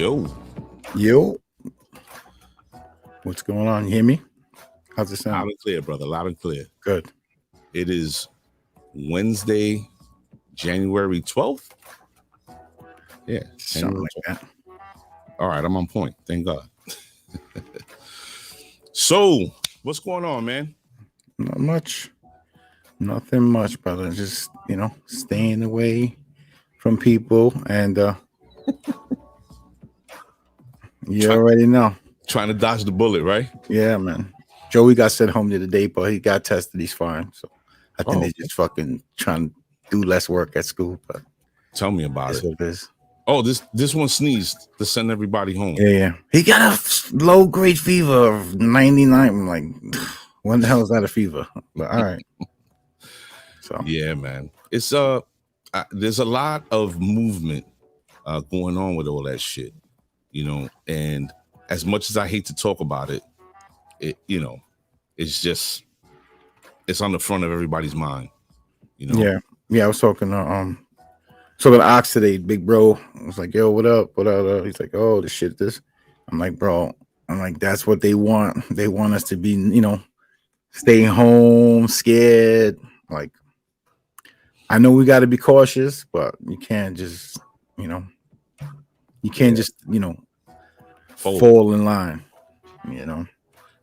Yo, Yo, what's going on? You hear me? How's it loud sound? and clear, brother. Loud and clear. Good. It is Wednesday, January 12th. Yeah, Something January like 12th. that. All right, I'm on point. Thank God. So, what's going on, man? Not much. Nothing much, brother. Just, staying away from people and you Try- already know. Trying to dodge the bullet, right? Yeah, man. Joey got sent home the other day, but he got tested. He's fine. So I think Oh, they're just fucking trying to do less work at school, but tell me about that's it. what it is. Oh, this one sneezed to send everybody home. Yeah. He got a low grade fever of 99. I'm like, when the hell is that a fever? But all right. So Yeah, man. It's there's a lot of movement going on with all that shit, and as much as I hate to talk about it, it's just it's on the front of everybody's mind, yeah. I was talking to Ox today, big bro. I was like, yo, what up? What up? He's like, oh, this shit, this. I'm like, bro, that's what they want. They want us to be, staying home, scared. Like, I know we got to be cautious, but you can't just, just, fall in line,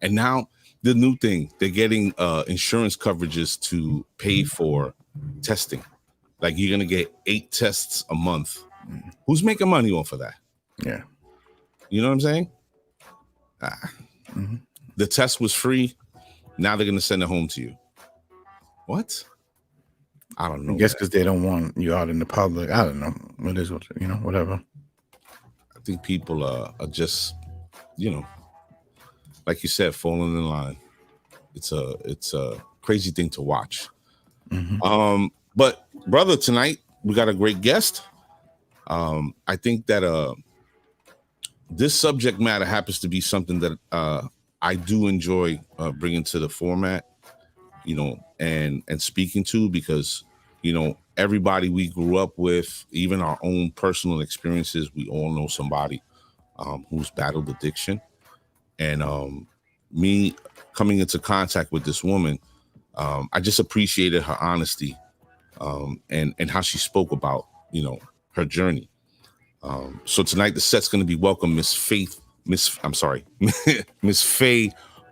And now the new thing, they're getting insurance coverages to pay for testing. Like you're gonna get 8 tests a month. Who's making money off of that? Yeah. You know what I'm saying? Mm-hmm. The test was free. Now they're gonna send it home to you. What? I don't know. I guess because they don't want you out in the public. I don't know. It is what, whatever. I think people are just, like you said, falling in line. It's a crazy thing to watch. Mm-hmm. But brother, tonight we got a great guest. I think that this subject matter happens to be something that I do enjoy bringing to the format, and speaking to, because everybody we grew up with, even our own personal experiences, we all know somebody who's battled addiction. And me coming into contact with this woman, I just appreciated her honesty and how she spoke about her journey. So tonight the set's going to be welcome Miss Fay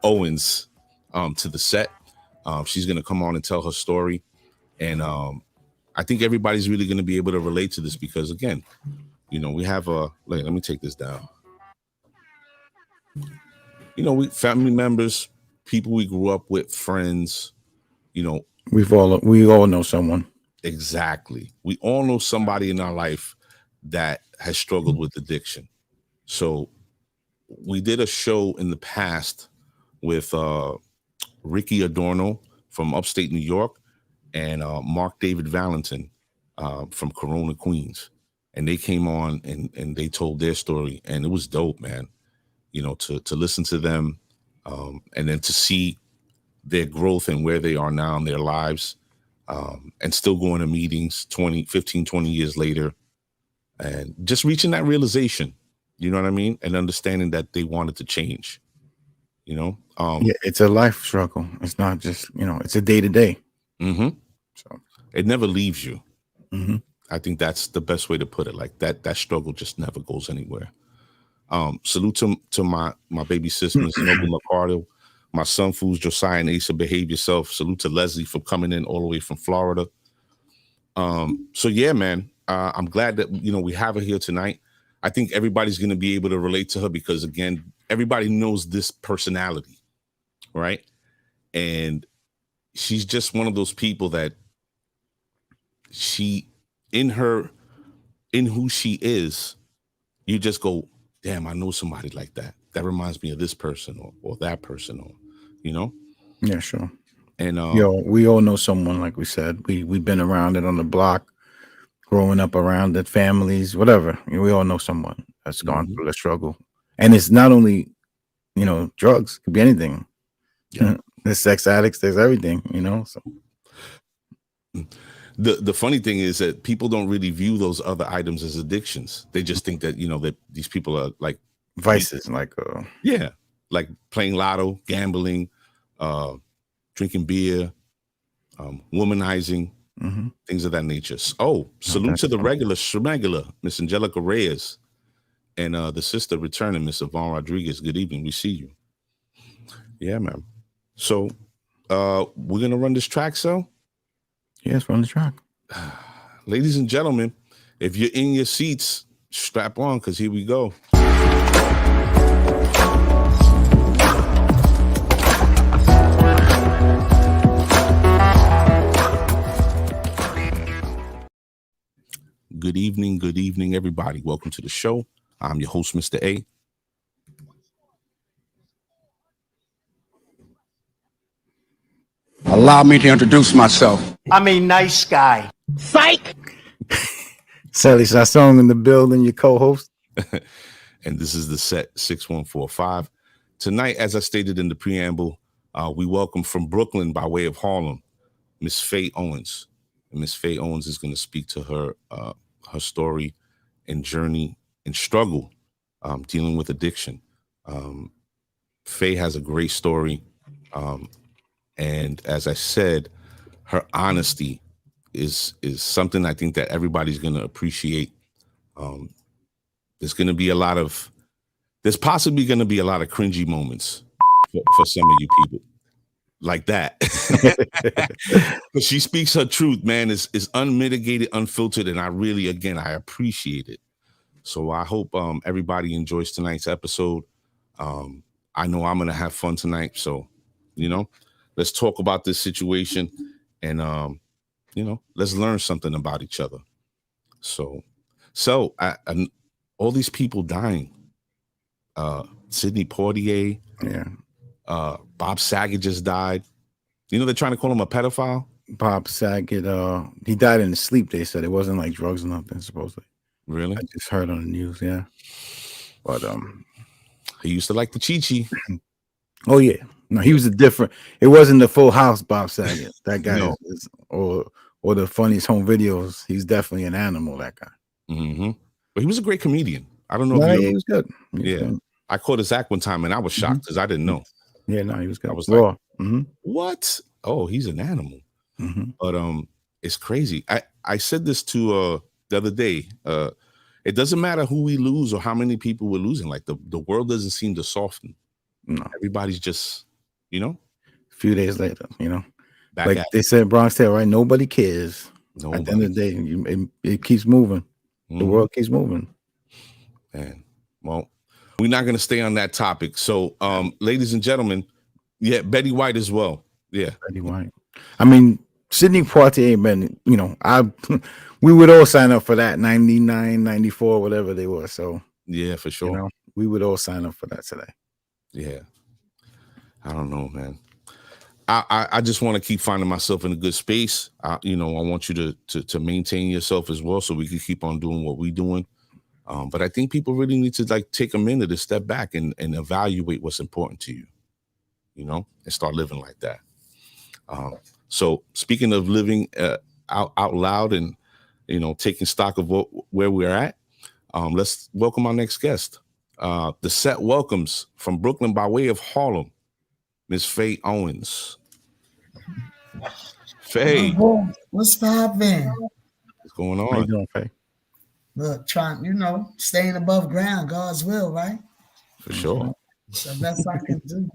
Owens to the set. She's going to come on and tell her story, and I think everybody's really going to be able to relate to this because, again, we have let me take this down. We family members, people we grew up with, friends, we all know someone. Exactly. We all know somebody in our life that has struggled with addiction. So we did a show in the past with Ricky Adorno from upstate New York and Mark David Valentin from Corona, Queens. And they came on and they told their story, and it was dope, man. To listen to them and then to see their growth and where they are now in their lives, and still going to meetings 15, 20 years later, and just reaching that realization, you know what I mean? And understanding that they wanted to change, yeah, it's a life struggle. It's not just, it's a day to day. So it never leaves you. Mm-hmm. I think that's the best way to put it. Like that struggle just never goes anywhere. Salute to my baby sis, Miss Noble Ricardo, my son Fools, Josiah and Asa, behave yourself. Salute to Leslie for coming in all the way from Florida. So yeah, man, I'm glad that we have her here tonight. I think everybody's going to be able to relate to her because, again, everybody knows this personality, right? And she's just one of those people that in who she is, you just go, damn, I know somebody like that. That reminds me of this person or that person, or Yeah, sure. And we all know someone, like we said. We've been around it on the block, growing up around it, families, whatever. We all know someone that's gone through the struggle. And it's not only, drugs, it could be anything. Yeah. There's sex addicts, there's everything, so. The funny thing is that people don't really view those other items as addictions. They just think that that these people are like Vices, like yeah, like playing lotto, gambling, drinking beer, womanizing, things of that nature. Oh, salute to the regular schmegular, Miss Angelica Reyes, and the sister returning, Miss Yvonne Rodriguez. Good evening. We see you. Yeah, ma'am. So we're gonna run this track, so yes, run the track. ladies and gentlemen, if you're in your seats, strap on, because here we go. Good evening, everybody. Welcome to the show. I'm your host, Mr. A. Allow me to introduce myself. I'm a nice guy. Psych! Sally Sassong in the building, your co-host. And this is the set 6145. Tonight, as I stated in the preamble, we welcome from Brooklyn by way of Harlem, Miss Fay Owens. And Miss Fay Owens is going to speak to her story and journey and struggle dealing with addiction. Fay has a great story. And as I said, her honesty is something I think that everybody's going to appreciate. There's possibly going to be a lot of cringy moments for some of you people like that. But she speaks her truth, man, is unmitigated, unfiltered. And I appreciate it. So I hope everybody enjoys tonight's episode. I know I'm going to have fun tonight. So, let's talk about this situation and, let's learn something about each other. So all these people dying, Sidney Poitier, Bob Saget just died. They're trying to call him a pedophile. Bob Saget, he died in his sleep. They said it wasn't like drugs or nothing, supposedly. Really? I just heard on the news, yeah. But he used to like the Chi-Chi. Oh yeah, no, he was it wasn't the Full House Bob Saget. That guy is or the funniest home videos. He's definitely an animal. That guy. Mm-hmm. But he was a great comedian. I don't know. He was good. Good. I caught his act one time and I was shocked because I didn't know. Yeah, no, he was good. I was raw. Like, what? Oh, he's an animal. But it's crazy. I said this to the other day. It doesn't matter who we lose or how many people we're losing. Like the world doesn't seem to soften. No, everybody's just, A few days later, back like they said, Bronx Tale, right? Nobody cares. Nobody. At the end of the day, it keeps moving. The world keeps moving. Man, well, we're not going to stay on that topic. So, ladies and gentlemen, Betty White as well. Yeah, Betty White. I mean, Sidney Poitier, man, we would all sign up for that 99, 94, whatever they were. So yeah, for sure. We would all sign up for that today. Yeah. I don't know, man. I just want to keep finding myself in a good space. I want you to maintain yourself as well so we can keep on doing what we're doing. But I think people really need to take a minute to step back and evaluate what's important to you, and start living like that. So speaking of living out loud and, taking stock of where we're at, let's welcome our next guest. The set welcomes from Brooklyn by way of Harlem, Miss Fay Owens. Fay. What's poppin'? What's going on? How you doing, Fay? Look, trying, staying above ground, God's will, right? For sure. It's the best I can do,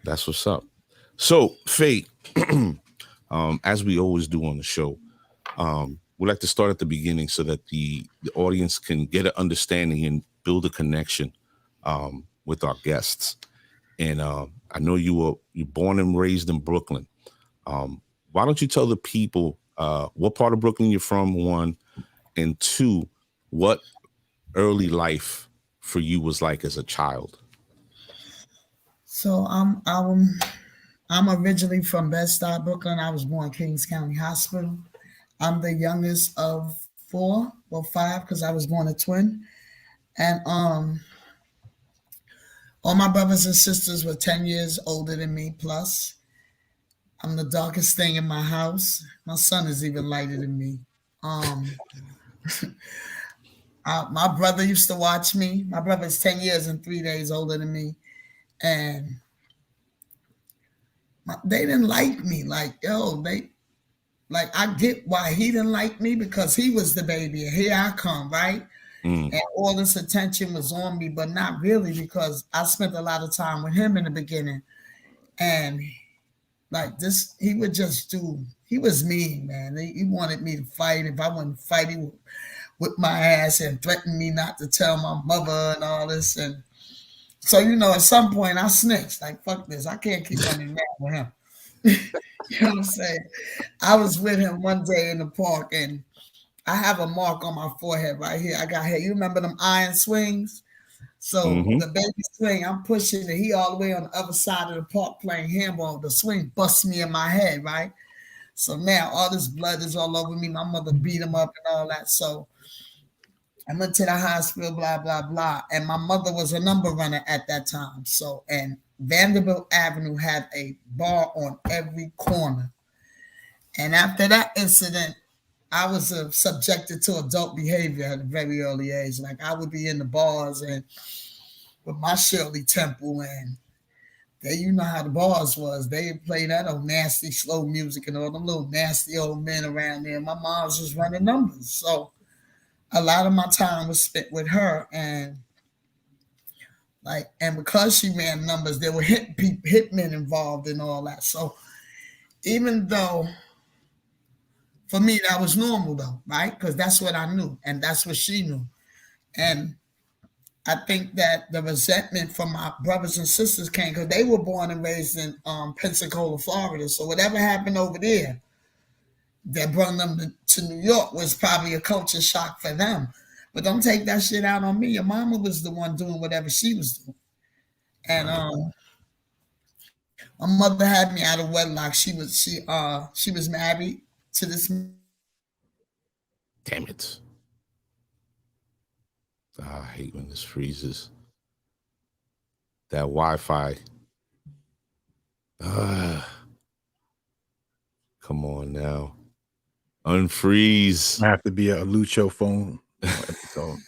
That's what's up. So, Fay, as we always do on the show, we like to start at the beginning so that the audience can get an understanding and build a connection with our guests. And I know you're born and raised in Brooklyn. Why don't you tell the people what part of Brooklyn you're from, one, and two, what early life for you was like as a child? So I'm originally from Bed-Stuy, Brooklyn. I was born in Kings County Hospital. I'm the youngest of five, because I was born a twin. And all my brothers and sisters were 10 years older than me plus. I'm the darkest thing in my house. My son is even lighter than me. Um, my brother used to watch me. My brother is 10 years and 3 days older than me. And they didn't like me. Like, yo, I get why he didn't like me because he was the baby. And here I come, right? And all this attention was on me, but not really because I spent a lot of time with him in the beginning. And like this, he would just he was mean, man. He wanted me to fight. If I wouldn't fight, he would whip my ass and threaten me not to tell my mother and all this. And so, at some point I snitched. Like, fuck this. I can't keep running around with him. You know what I'm saying? I was with him one day in the park, and I have a mark on my forehead right here. I got here. You remember them iron swings? So the baby swing, I'm pushing it. He all the way on the other side of the park playing handball. The swing busts me in my head, right? So now all this blood is all over me. My mother beat him up and all that. So I went to the hospital, blah, blah, blah. And my mother was a number runner at that time. So, and Vanderbilt Avenue had a bar on every corner. And after that incident, I was subjected to adult behavior at a very early age. Like I would be in the bars and with my Shirley Temple, and you know how the bars was. They play that old nasty slow music and all them little nasty old men around there. My mom was just running numbers. So a lot of my time was spent with her, and because she ran numbers, there were hitmen involved and all that. So even though for me, that was normal though, right? Because that's what I knew, and that's what she knew. And I think that the resentment from my brothers and sisters came because they were born and raised in Pensacola, Florida. So whatever happened over there that brought them to New York was probably a culture shock for them. But don't take that shit out on me. Your mama was the one doing whatever she was doing. And my mother had me out of wedlock. She was married to this. Damn it. I hate when this freezes. That Wi-Fi. Come on now. Unfreeze. I have to be a Lucho phone episode.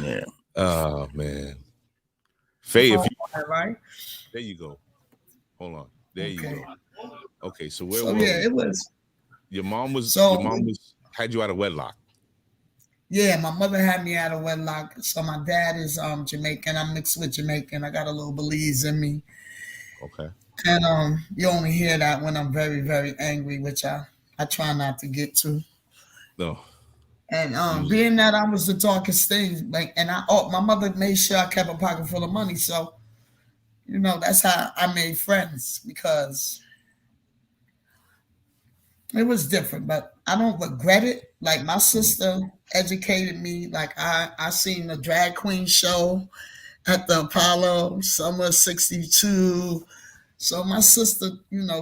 Yeah. Oh man. Faye, if you right? There you go. Hold on. There you go. Okay, so where so were yeah, we? it was. Your mom was had you out of wedlock. Yeah, my mother had me out of wedlock. So my dad is Jamaican. I'm mixed with Jamaican. I got a little Belize in me. Okay. And you only hear that when I'm very, very angry, which I try not to get to. No. And being that I was the darkest thing, my mother made sure I kept a pocket full of money. So, that's how I made friends, because it was different, but I don't regret it. Like my sister educated me. Like I seen the drag queen show at the Apollo Summer '62. So my sister,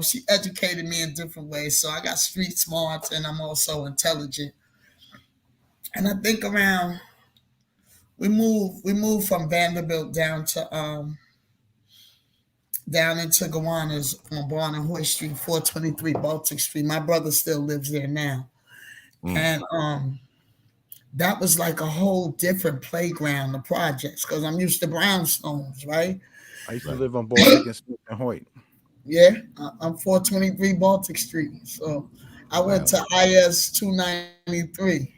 she educated me in different ways. So I got street smarts, and I'm also intelligent. And I think we moved from Vanderbilt down into Gowanus on Barnum Hoy Street, 423 Baltic Street. My brother still lives there now. And that was like a whole different playground, the projects, because I'm used to brownstones, right? I used to live on Baltic and Smith and Hoyt. Yeah, I'm 423 Baltic Street. So I went to IS 293.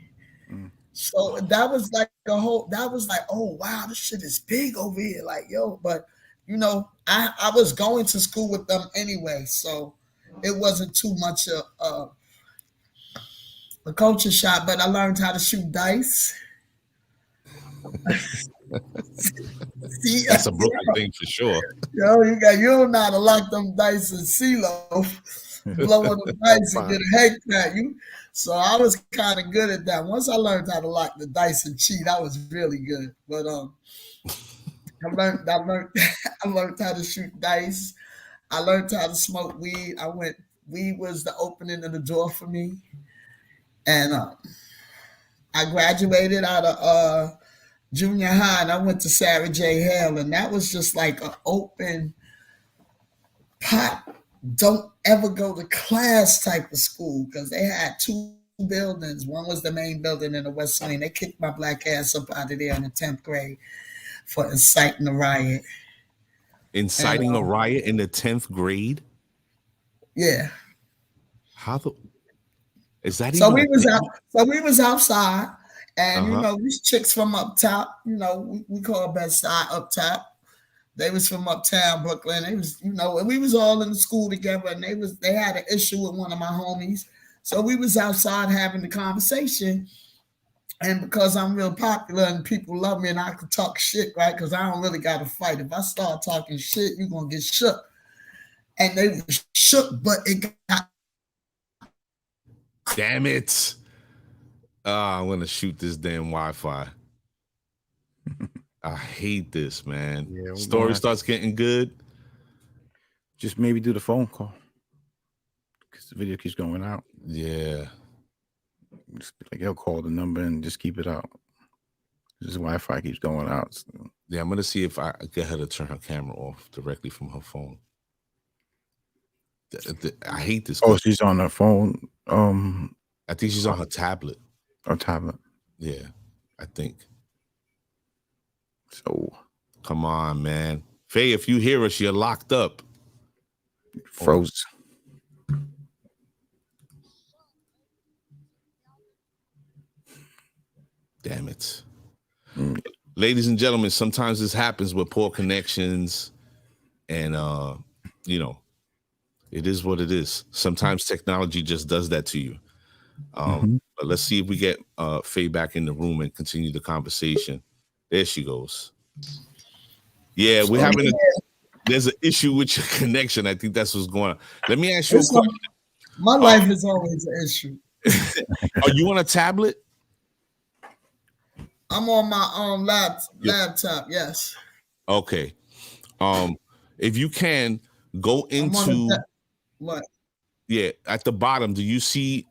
So that was like oh wow, this shit is big over here. Like, yo, but I was going to school with them anyway, so it wasn't too much a culture shock, but I learned how to shoot dice. See, that's a Brooklyn thing for sure. Yo, you don't know how to lock them dice in CeeLo, blow on the dice and get a head crack. So I was kind of good at that. Once I learned how to lock the dice and cheat, I was really good. But I learned how to shoot dice. I learned how to smoke weed. Weed was the opening of the door for me. And I graduated out of junior high, and I went to Sarah J. Hale, and that was just like an open Pop don't ever go to class type of school because they had 2 buildings. One was the main building in the West Wing. They kicked my black ass up out of there in the 10th grade for inciting a riot. Inciting a riot in the 10th grade? Yeah. How the is that So even we was outside, and you know, these chicks from up top, you know, we call Bed-Stuy up top. They was from uptown Brooklyn. They was, you know, and we was all in the school together, and they had an issue with one of my homies. So we was outside having the conversation. And because I'm real popular and people love me and I can talk shit, right? Because I don't really got to fight. If I start talking shit, you're going to get shook. And they were shook, but it got... Damn it. I'm going to shoot this damn Wi-Fi. I hate this, man. Yeah, story starts getting good. Just maybe do the phone call. Because the video keeps going out. Yeah. Just be like, he'll call the number and just keep it out. This Wi-Fi keeps going out. So. Yeah, I'm gonna see if I get her to turn her camera off directly from her phone. I hate this. Oh, she's on her phone. I think she's on her tablet. Her tablet. Yeah, I think. So come on, man. Faye, if you hear us, you're locked up. Froze. Damn it. Ladies and gentlemen, sometimes this happens with poor connections, and you know, it is what it is. Sometimes technology just does that to you. But let's see if we get Faye back in the room and continue the conversation. There she goes. Yeah, we're having there's an issue with your connection. I think that's what's going on. Let me ask you a question. My life is always an issue. Are you on a tablet? I'm on my laptop, yes. Okay. If you can go into what? Yeah, at the bottom, do you see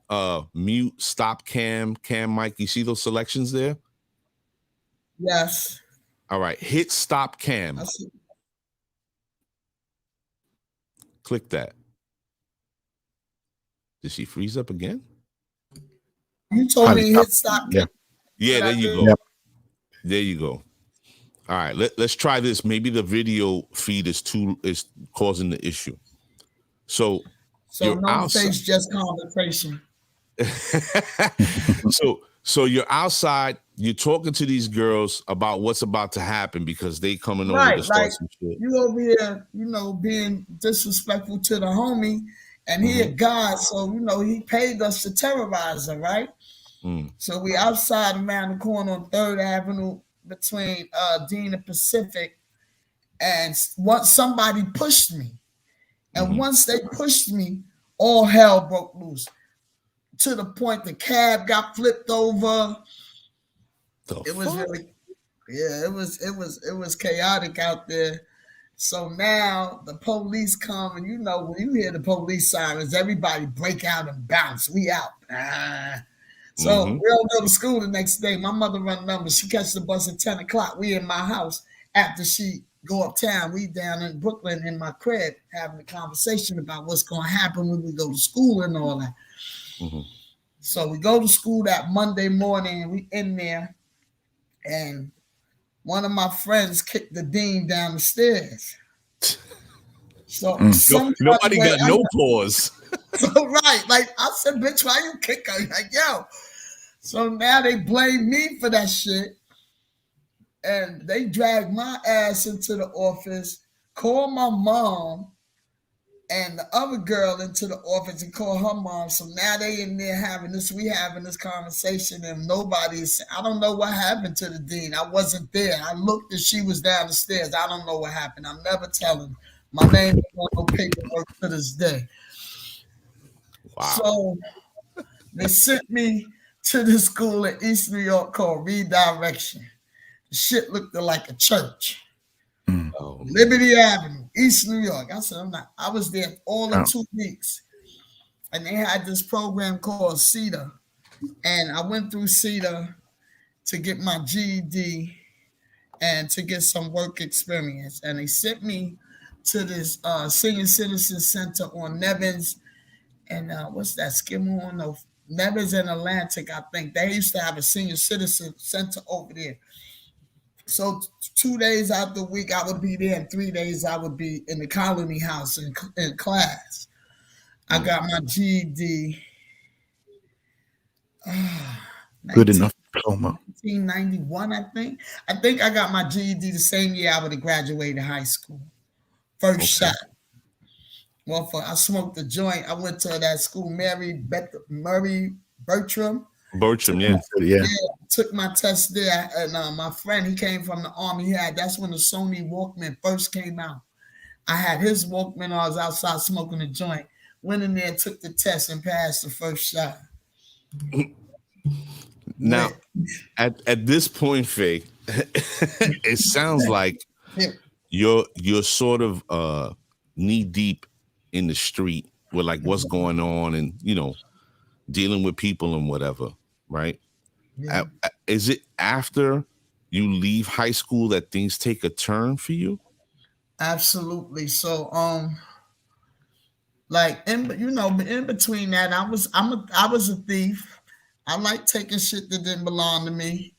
mute, stop cam mic? You see those selections there? Yes. All right, hit stop cam. Click that. Did she freeze up again? You told me hit stop cam. Yeah, there you go. Yep. There you go. All right, let's try this. Maybe the video feed is causing the issue. So no face, just conversation. So you're outside, you're talking to these girls about what's about to happen because they coming over to start some shit. You over here, you know, being disrespectful to the homie, and he a god, so you know he paid us to terrorize her, right? So we outside around the corner on 3rd Avenue between Dean and Pacific, and once somebody pushed me, and once they pushed me, all hell broke loose. To the point the cab got flipped over. It was really, it was chaotic out there. So now the police come, and you know when you hear the police sirens, everybody break out and bounce. We out. So we all go to school the next day. My mother run numbers. She catch the bus at 10 o'clock. We in my house after she go uptown. We down in Brooklyn in my crib having a conversation about what's going to happen when we go to school and all that. So we go to school that Monday morning, and we in there, and one of my friends kicked the dean down the stairs. So nobody got no pause. So right, like I said, bitch, why you kick her? Like, yo. So now they blame me for that shit, and they drag my ass into the office, call my mom and the other girl into the office and call her mom. So now they in there having this conversation, and nobody's, I don't know what happened to the dean. I wasn't there. I looked and she was down the stairs. I don't know what happened. I'm never telling. My name is on no paperwork to this day. Wow. So they sent me to the school in East New York called Redirection. The shit looked like a church. Liberty Avenue, East New York. I said, I was there all in 2 weeks. And they had this program called CETA. And I went through CETA to get my GED and to get some work experience. And they sent me to this senior citizen center on Nevins and what's that? Skidmore? No, Nevins and Atlantic. I think they used to have a senior citizen center over there. So 2 days out the week I would be there, and 3 days I would be in the Colony House in class. I got my GED. Good enough diploma. 1991, I think. I think I got my GED the same year I would have graduated high school. First shot. Well, I smoked a joint. I went to that school, Murray Bertram. Bertram, Yeah, took my test there, and my friend, he came from the army. That's when the Sony Walkman first came out. I had his Walkman. I was outside smoking a joint. Went in there, took the test, and passed the first shot. Now, at this point, Faye, it sounds like you're sort of knee deep in the street with like what's going on, and dealing with people and whatever, right? Yeah. Is it after you leave high school that things take a turn for you? Absolutely. So, like in between that, I was a thief. I like taking shit that didn't belong to me.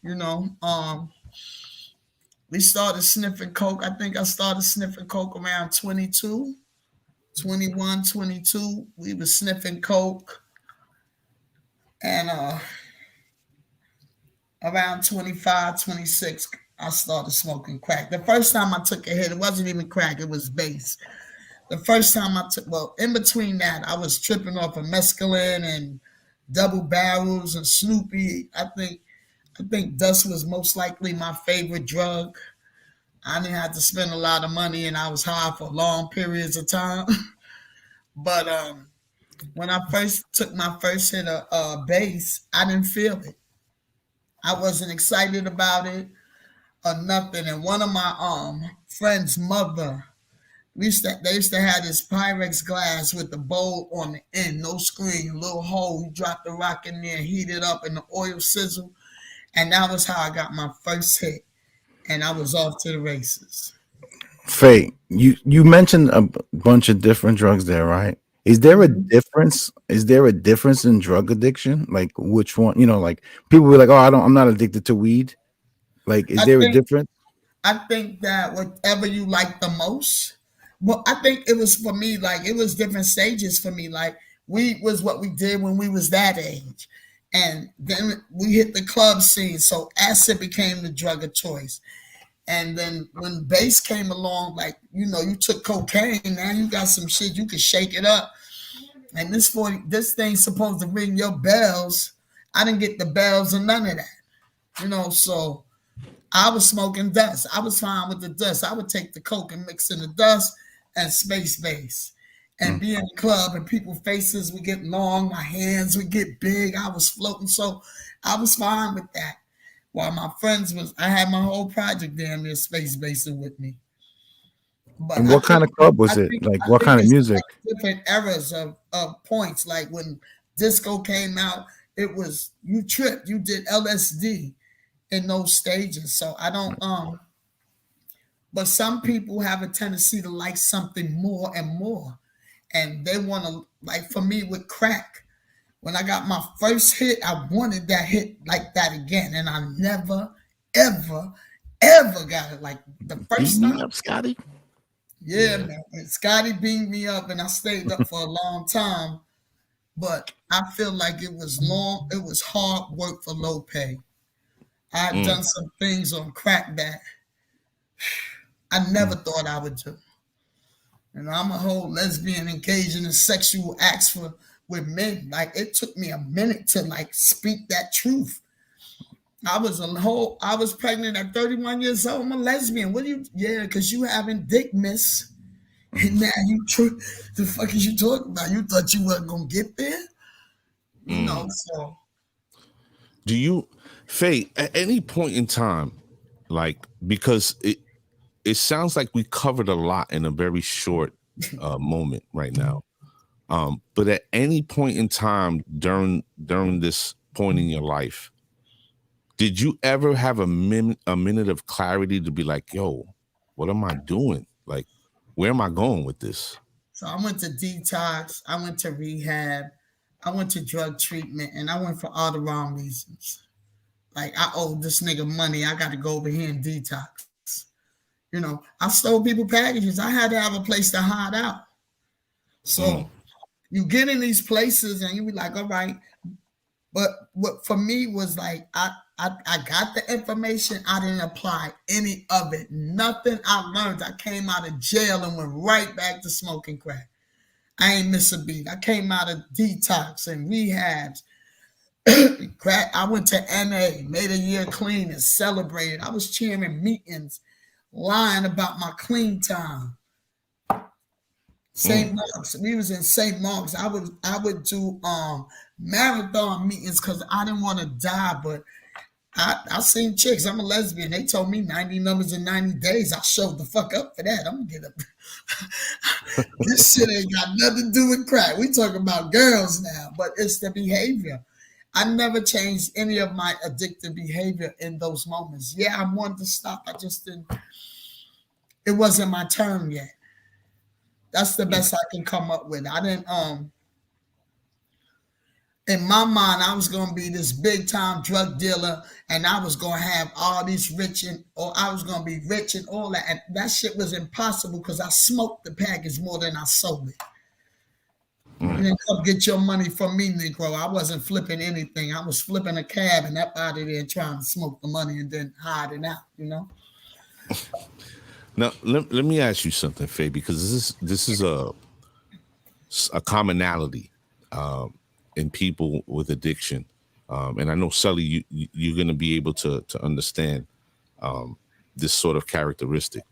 We started sniffing coke. I think I started sniffing coke around 22, 21, 22. We were sniffing coke. And around 25, 26, I started smoking crack. The first time I took a hit, it wasn't even crack, it was base. The first time in between that, I was tripping off of mescaline and double barrels and Snoopy. I think dust was most likely my favorite drug. I didn't have to spend a lot of money, and I was high for long periods of time. But when I first took my first hit of base, I didn't feel it. I wasn't excited about it or nothing. And one of my friend's mother, they used to have this Pyrex glass with the bowl on the end, no screen, a little hole. You drop the rock in there, heat it up, and the oil sizzle. And that was how I got my first hit. And I was off to the races. Faye, you mentioned a bunch of different drugs there, right? Is there a difference? Is there a difference in drug addiction? Like which one? Like people were like, "Oh, I'm not addicted to weed." Like, is there a difference? I think that whatever you like the most. Well, I think it was for me. Like it was different stages for me. Like weed was what we did when we was that age, and then we hit the club scene. So acid became the drug of choice. And then when base came along, like, you took cocaine, now you got some shit, you can shake it up. And this thing's supposed to ring your bells. I didn't get the bells or none of that. So I was smoking dust. I was fine with the dust. I would take the coke and mix in the dust and space base. And be in the club, and people's faces would get long, my hands would get big. I was floating. So I was fine with that. While my friends I had my whole project damn near space basing with me. But and what kind of club was it? Like what kind of music? Like different eras of points. Like when disco came out, it was you tripped, you did LSD in those stages. So I don't but some people have a tendency to like something more and more. And they want to, like for me with crack. When I got my first hit, I wanted that hit like that again. And I never, ever, ever got it like the first time. Up, Scotty. Yeah, man. And Scotty beamed me up, and I stayed up for a long time. But I feel like it was hard work for low pay. I had done some things on crack that I never thought I would do. I'm a whole lesbian engaged in sexual acts with men. Like it took me a minute to like speak that truth. I was pregnant at 31 years old. I'm a lesbian. Because you having dick, miss. And now the fuck is you talking about? You thought you weren't gonna get there? So do you, Faye, at any point in time, like, because it sounds like we covered a lot in a very short moment right now. But at any point in time during this point in your life, did you ever have a minute of clarity to be like, yo, what am I doing? Like, where am I going with this? So I went to detox, I went to rehab, I went to drug treatment, and I went for all the wrong reasons. Like I owe this nigga money, I got to go over here and detox. You know, I stole people packages. I had to have a place to hide out. So you get in these places and you be like, all right. But what for me was like, I got the information. I didn't apply any of it. Nothing I learned. I came out of jail and went right back to smoking crack. I ain't miss a beat. I came out of detox and rehabs. Crack. I went to NA, made a year clean and celebrated. I was cheering meetings, lying about my clean time. St. Mark's. We was in St. Mark's. I would do marathon meetings because I didn't want to die, but I seen chicks. I'm a lesbian. They told me 90 numbers in 90 days. I showed the fuck up for that. I'm gonna get up. This shit ain't got nothing to do with crack. We talking about girls now, but it's the behavior. I never changed any of my addictive behavior in those moments. Yeah, I wanted to stop. I just didn't. It wasn't my turn yet. That's the best I can come up with. I didn't in my mind, I was gonna be this big time drug dealer and I was gonna have all these I was gonna be rich and all that. And that shit was impossible because I smoked the package more than I sold it. You didn't come get your money from me, Negro. I wasn't flipping anything. I was flipping a cab and up out of there trying to smoke the money and then hide it out, you know? Now, let me ask you something, Fay, because this is a commonality in people with addiction. And I know, Sully, you're going to be able to understand this sort of characteristic.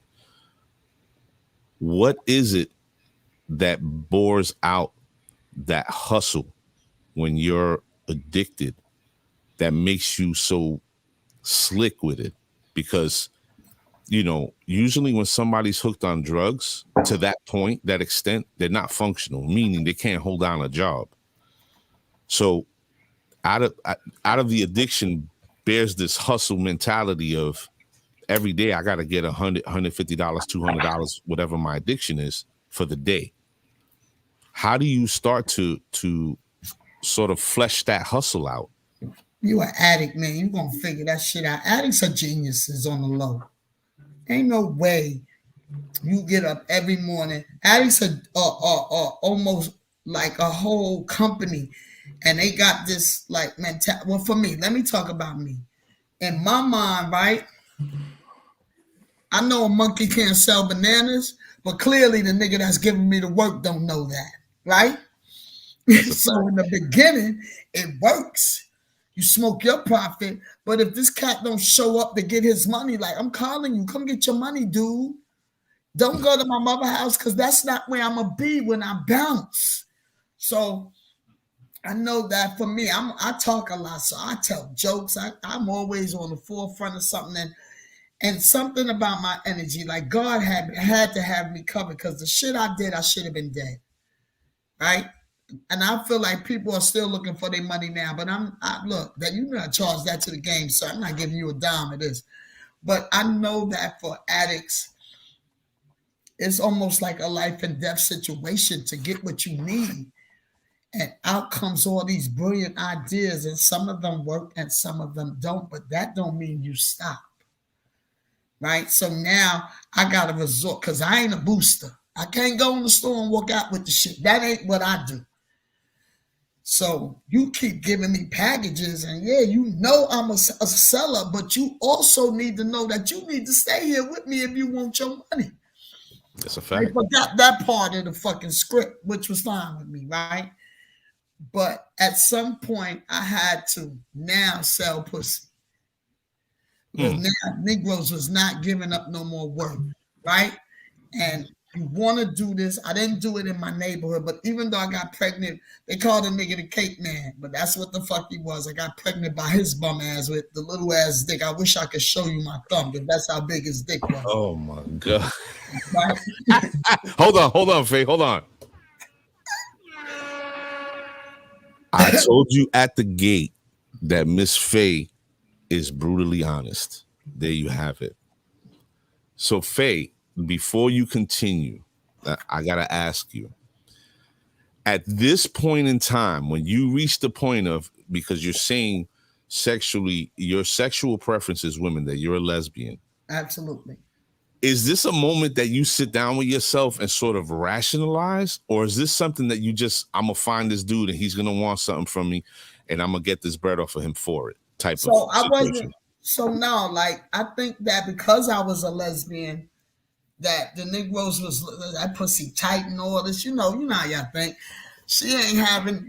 What is it that bores out that hustle when you're addicted that makes you so slick with it? Because, you know, usually when somebody's hooked on drugs to that point, that extent, they're not functional, meaning they can't hold down a job. So out of the addiction bears this hustle mentality of every day I got to get $100, $150, $200, whatever my addiction is for the day. How do you start to sort of flesh that hustle out? You an addict, man. You gonna figure that shit out. Addicts are geniuses on the low. Ain't no way you get up every morning. Addicts are almost like a whole company, and they got this like mentality. Well, for me, let me talk about me. In my mind, right? I know a monkey can't sell bananas, but clearly the nigga that's giving me the work don't know that, right? So in the beginning, it works. You smoke your profit, but if this cat don't show up to get his money, like I'm calling you, come get your money, dude. Don't go to my mother's house because that's not where I'm gonna be when I bounce. So I know that for me, I talk a lot, so I tell jokes. I'm always on the forefront of something, and something about my energy, like God had to have me covered because the shit I did, I should have been dead, right? And I feel like people are still looking for their money now. But look, that you're gonna charge that to the game, so I'm not giving you a dime of this. But I know that for addicts, it's almost like a life and death situation to get what you need. And out comes all these brilliant ideas, and some of them work and some of them don't. But that don't mean you stop, right? So now I got to resort because I ain't a booster. I can't go in the store and walk out with the shit. That ain't what I do. So you keep giving me packages, and yeah, you know I'm a seller, but you also need to know that you need to stay here with me if you want your money. That's a fact. They forgot that part of the fucking script, which was fine with me, right? But at some point, I had to now sell pussy. Because now Negroes was not giving up no more work, right? And you want to do this. I didn't do it in my neighborhood, but even though I got pregnant, they called the nigga the cake man, but that's what the fuck he was. I got pregnant by his bum ass with the little ass dick. I wish I could show you my thumb, but that's how big his dick was. Oh my God. Right? Hold on, Fay, hold on. I told you at the gate that Miss Fay is brutally honest. There you have it. So Fay, before you continue, I gotta ask you. At this point in time, when you reach the point of, because you're saying sexually, your sexual preference is women, that you're a lesbian. Absolutely. Is this a moment that you sit down with yourself and sort of rationalize, or is this something that you just, I'm gonna find this dude and he's gonna want something from me, and I'm gonna get this bread off of him for it? Type So of I situation. wasn't. So no, like I think that because I was a lesbian, that the Negroes was that pussy tight and all this. You know how y'all think. She ain't having,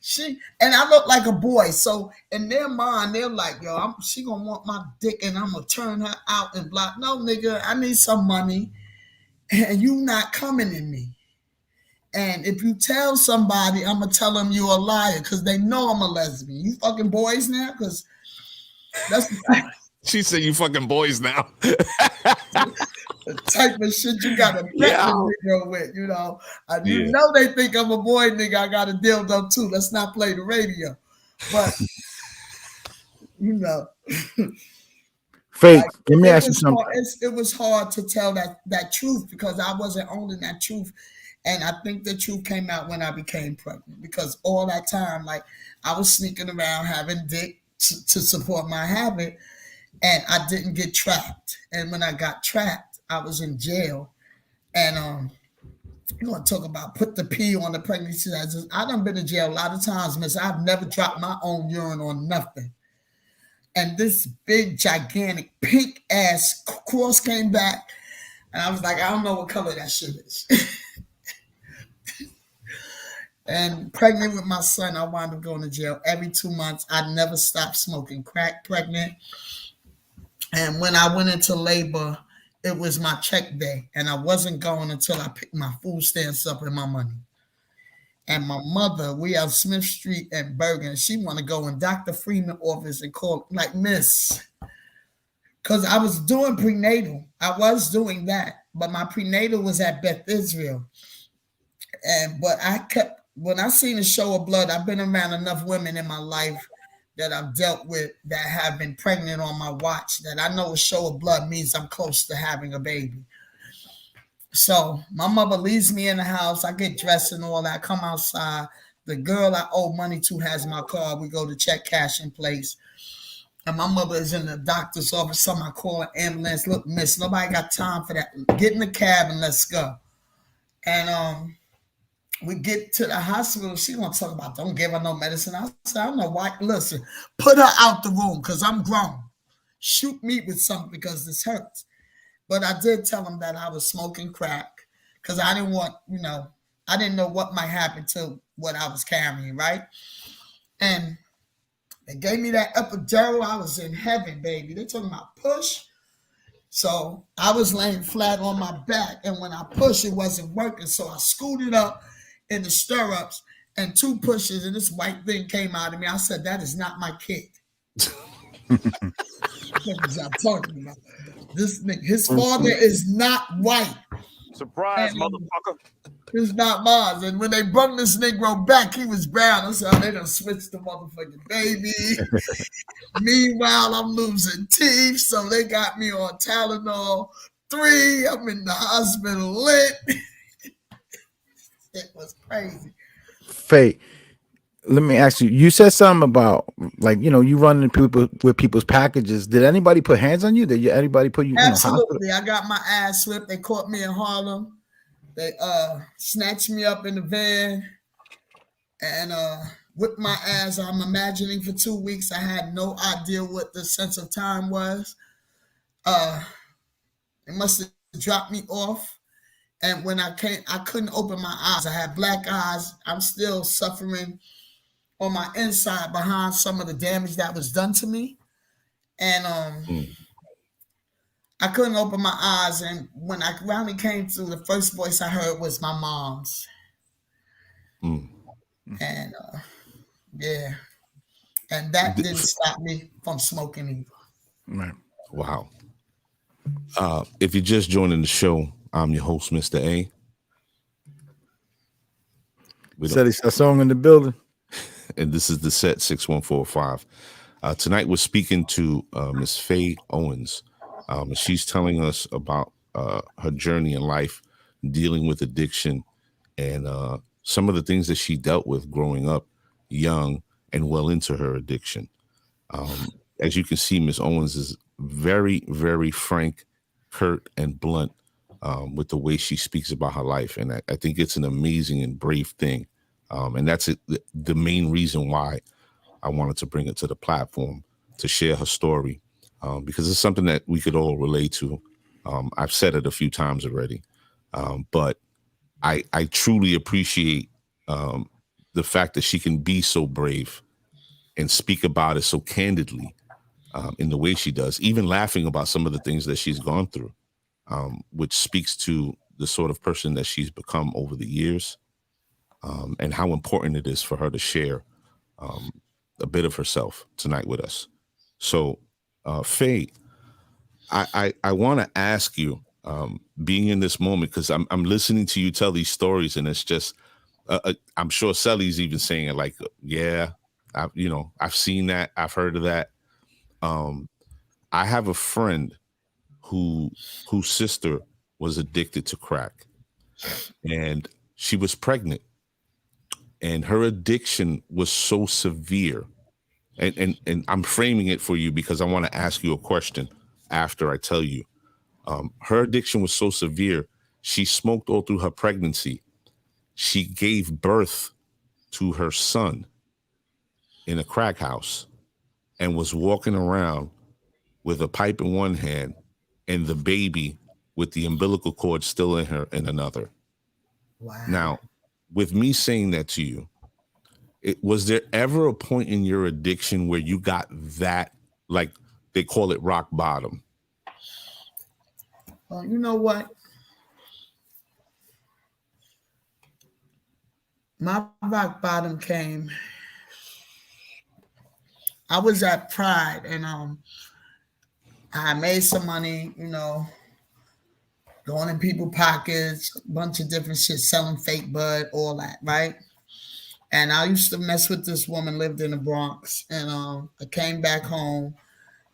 she, and I look like a boy. So in their mind, they're like, yo, she gonna want my dick and I'm gonna turn her out and block. No, nigga, I need some money and you not coming in me. And if you tell somebody, I'm gonna tell them you're a liar because they know I'm a lesbian. You fucking boys now? Because that's She said, "You fucking boys now." the type of shit you gotta threaten a Negro with, you know. Know they think I'm a boy, nigga. I got a dildo too. Let's not play the radio. But you know. Fake. Let me ask you something. It was hard to tell that truth because I wasn't owning that truth. And I think the truth came out when I became pregnant because all that time, like I was sneaking around having dick to support my habit, and I didn't get trapped. And when I got trapped, I was in jail. And you want to talk about put the P on the pregnancy test? I done been in jail a lot of times, miss. I've never dropped my own urine on nothing. And this big, gigantic, pink ass cross came back, and I was like, I don't know what color that shit is. And pregnant with my son, I wound up going to jail every 2 months. I never stopped smoking crack pregnant. And when I went into labor, it was my check day. And I wasn't going until I picked my food stamps up and my money. And my mother, we have Smith Street and Bergen. She want to go in Dr. Freeman's office and call, like, miss. Because I was doing prenatal. I was doing that. But my prenatal was at Beth Israel. But I kept, when I seen a show of blood, I've been around enough women in my life that I've dealt with that have been pregnant on my watch that I know a show of blood means I'm close to having a baby. So my mother leaves me in the house. I get dressed and all that. I come outside. The girl I owe money to has my car. We go to check cash in place. And my mother is in the doctor's office. Somebody call an ambulance. Look, miss, nobody got time for that. Get in the cab and let's go. And we get to the hospital. She gonna talk about don't give her no medicine. I said, I don't know why. Listen, put her out the room because I'm grown. Shoot me with something because this hurts. But I did tell him that I was smoking crack because I didn't want, I didn't know what might happen to what I was carrying, right? And they gave me that epidural. I was in heaven, baby. They talking about push. So I was laying flat on my back, and when I pushed, it wasn't working. So I scooted up in the stirrups and 2 pushes, and this white thing came out of me. I said, that is not my kid. What I'm talking about. This nigga, his father is not white. Surprise, motherfucker. It's not mine. And when they brought this Negro back, he was brown. I said, they done switched the motherfucking baby. Meanwhile, I'm losing teeth, so they got me on Tylenol 3. I'm in the hospital lit. It was crazy. Faye, let me ask you. You said something about you run into people with people's packages. Did anybody put hands on you? Did anybody put you? Absolutely. I got my ass whipped. They caught me in Harlem. They snatched me up in the van and whipped my ass. I'm imagining for 2 weeks. I had no idea what the sense of time was. It must have dropped me off. And when I came, I couldn't open my eyes. I had black eyes. I'm still suffering on my inside behind some of the damage that was done to me. And I couldn't open my eyes. And when I finally came to, the first voice I heard was my mom's. And yeah. And that didn't stop me from smoking either. Right. Wow. If you're just joining the show, I'm your host, Mr. A. Said he's a song in the building. And this is the set 6145. Tonight we're speaking to Miss Fay Owens. She's telling us about her journey in life. dealing with addiction and some of the things that she dealt with growing up young and well into her addiction. As you can see, Miss Owens is very, very frank, curt, and blunt with the way she speaks about her life. And I think it's an amazing and brave thing. And that's the main reason why I wanted to bring it to the platform to share her story, because it's something that we could all relate to. I've said it a few times already, but I truly appreciate the fact that she can be so brave and speak about it so candidly in the way she does, even laughing about some of the things that she's gone through, which speaks to the sort of person that she's become over the years, and how important it is for her to share a bit of herself tonight with us. So, Fay, I want to ask you, being in this moment, because I'm listening to you tell these stories, and it's just, I'm sure Sally's even saying it like, yeah, I've seen that, I've heard of that. I have a friend whose sister was addicted to crack, and she was pregnant, and her addiction was so severe. And I'm framing it for you because I want to ask you a question after I tell you. Her addiction was so severe, she smoked all through her pregnancy. She gave birth to her son in a crack house and was walking around with a pipe in one hand and the baby with the umbilical cord still in her in another. Wow. Now, with me saying that to you, was there ever a point in your addiction where you got that, like they call it rock bottom? Well, you know what? My rock bottom came. I was at Pride, and I made some money, going in people's pockets, a bunch of different shit, selling fake bud, all that, right? And I used to mess with this woman, lived in the Bronx, and I came back home,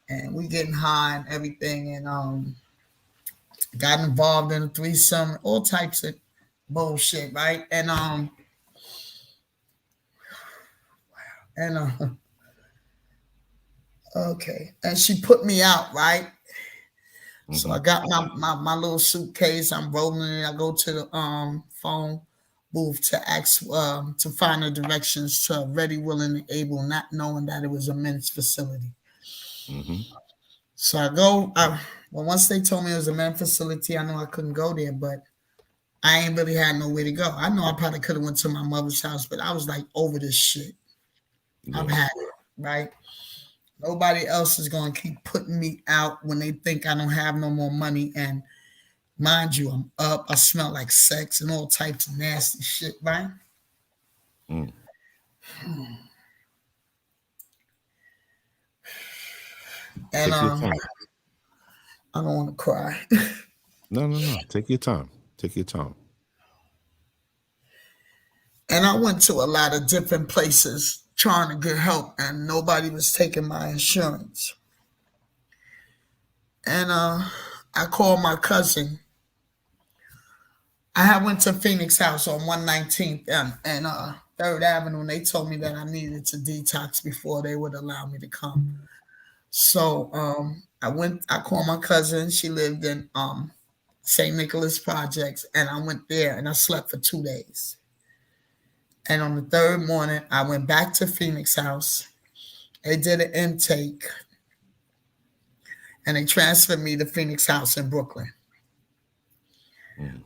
and we getting high and everything, and got involved in a threesome, all types of bullshit, right? And okay, and she put me out, right? Mm-hmm. So I got my little suitcase. I'm rolling it. I go to the phone booth to ask to find the directions to Ready, Willing, and Able, not knowing that it was a men's facility. Mm-hmm. So I go. Well, once they told me it was a men's facility, I knew I couldn't go there, but I ain't really had nowhere to go. I know I probably could have went to my mother's house, but I was like over this shit. Yeah. I've had it, right? Nobody else is going to keep putting me out when they think I don't have no more money. And mind you, I'm up. I smell like sex and all types of nasty shit, right? Mm. And take your time. I don't want to cry. No. Take your time. Take your time. And I went to a lot of different places trying to get help, and nobody was taking my insurance. And I called my cousin. I went to Phoenix House on 119th and 3rd Avenue, and they told me that I needed to detox before they would allow me to come. So I called my cousin. She lived in St. Nicholas Projects, and I went there, and I slept for 2 days. And on the 3rd morning, I went back to Phoenix House. They did an intake, and they transferred me to Phoenix House in Brooklyn.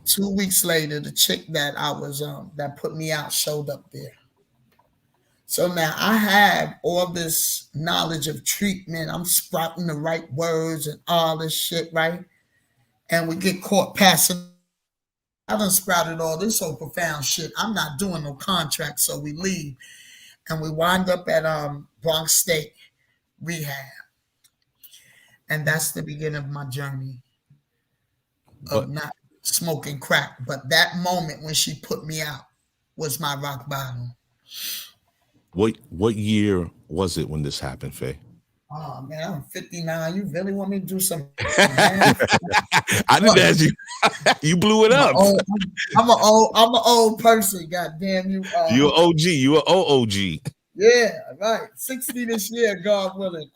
2 weeks later, the chick that I was that put me out showed up there. So now I have all this knowledge of treatment. I'm sprouting the right words and all this shit, right? And we get caught passing. I done sprouted all this so profound shit. I'm not doing no contract, so we leave. And we wind up at Bronx State Rehab. And that's the beginning of my journey of not smoking crack. But that moment when she put me out was my rock bottom. What year was it when this happened, Fay? Oh man, I'm 59. You really want me to do something? I didn't ask you. You blew it up. I'm an old person. God damn you. You an OG. You an OOG. Yeah, right. 60 this year, God willing.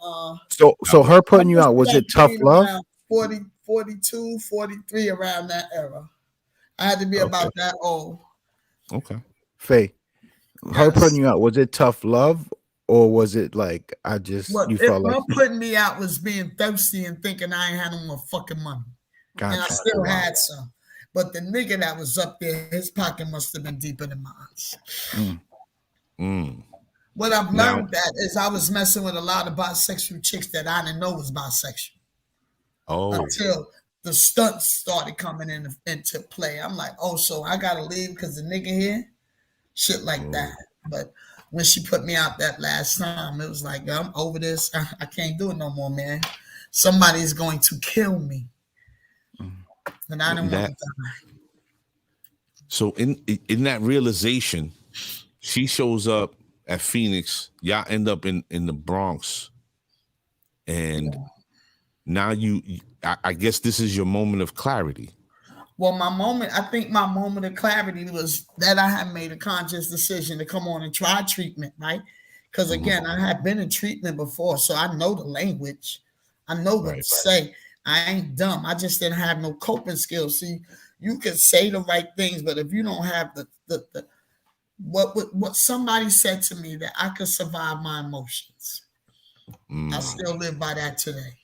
So her putting you out, was it tough love? 40, 42, 43, around that era. I had to be about that old. Okay. Faye, her putting you out, was it tough love, or was it like you felt like her putting me out was being thirsty and thinking I ain't had no more fucking money. Gotcha. And I still had some. But the nigga that was up there, his pocket must have been deeper than mine. What I've learned that is I was messing with a lot of bisexual chicks that I didn't know was bisexual. Until the stunts started coming into play. I'm like, oh, so I gotta leave because the nigga here? Shit like that. But when she put me out that last time, it was like, I'm over this. I can't do it no more, man. Somebody's going to kill me. And I didn't want to die. So in that realization, she shows up at Phoenix. Y'all end up in the Bronx. And now I guess this is your moment of clarity. Well, I think my moment of clarity was that I had made a conscious decision to come on and try treatment, right? Because again, I had been in treatment before, so I know the language. I know what to say. I ain't dumb. I just didn't have no coping skills. See, you can say the right things, but if you don't have the what somebody said to me that I could survive my emotions, I still live by that today.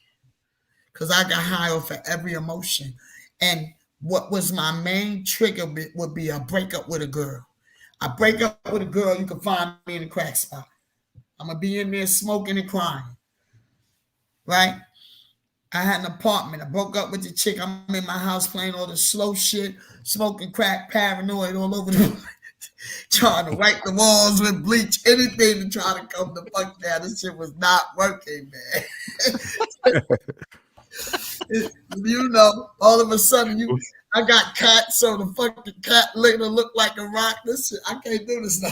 Because I got high off of every emotion. And what was my main trigger would be a breakup with a girl. I break up with a girl, you can find me in a crack spot. I'm going to be in there smoking and crying. Right? I had an apartment. I broke up with the chick. I'm in my house playing all the slow shit, smoking crack, paranoid all over the place. Trying to wipe the walls with bleach, anything to try to come the fuck down. This shit was not working, man. You know, all of a sudden I got cat, so the fucking cat later looked like a rock. This shit, I can't do this no.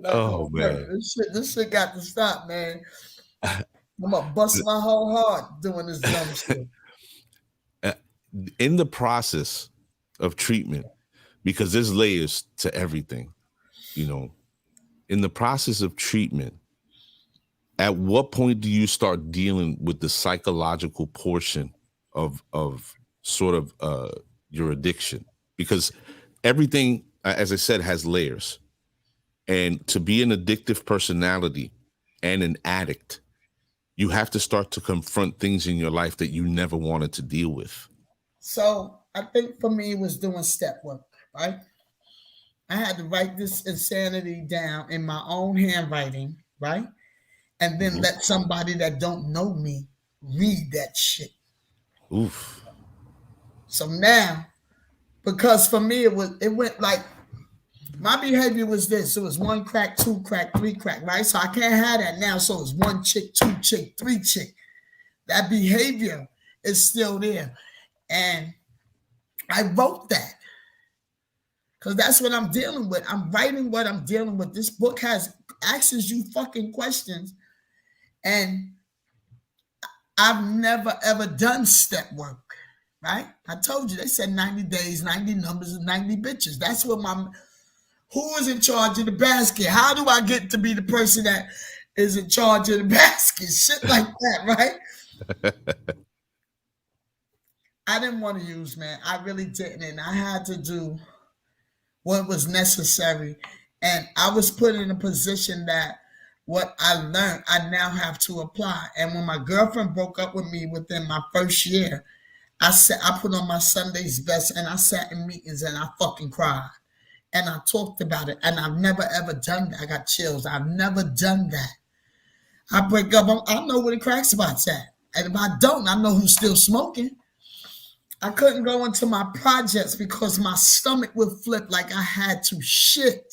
Oh man, this shit got to stop, man. I'm gonna bust my whole heart doing this dumb shit. In the process of treatment, because there's layers to everything, you know, in the process of treatment, at what point do you start dealing with the psychological portion of sort of your addiction? Because everything, as I said, has layers. And to be an addictive personality and an addict, you have to start to confront things in your life that you never wanted to deal with. So I think for me, it was doing step work, right? I had to write this insanity down in my own handwriting, right? And then let somebody that don't know me read that shit. Oof. So now, because for me, it went like, my behavior was this. It was 1 crack, 2 crack, 3 crack, right? So I can't have that now. So it's 1 chick, 2 chick, 3 chick. That behavior is still there. And I wrote that because that's what I'm dealing with. I'm writing what I'm dealing with. This book asks you fucking questions. And I've never, ever done step work, right? I told you, they said 90 days, 90 numbers, and 90 bitches. That's what who is in charge of the basket? How do I get to be the person that is in charge of the basket? Shit like that, right? I didn't want to use, man. I really didn't. And I had to do what was necessary. And I was put in a position that what I learned, I now have to apply. And when my girlfriend broke up with me within my first year, I put on my Sunday's best and I sat in meetings and I fucking cried. And I talked about it. And I've never, ever done that. I got chills. I've never done that. I break up, I know where the crack spot's at. And if I don't, I know who's still smoking. I couldn't go into my projects because my stomach would flip like I had to shit.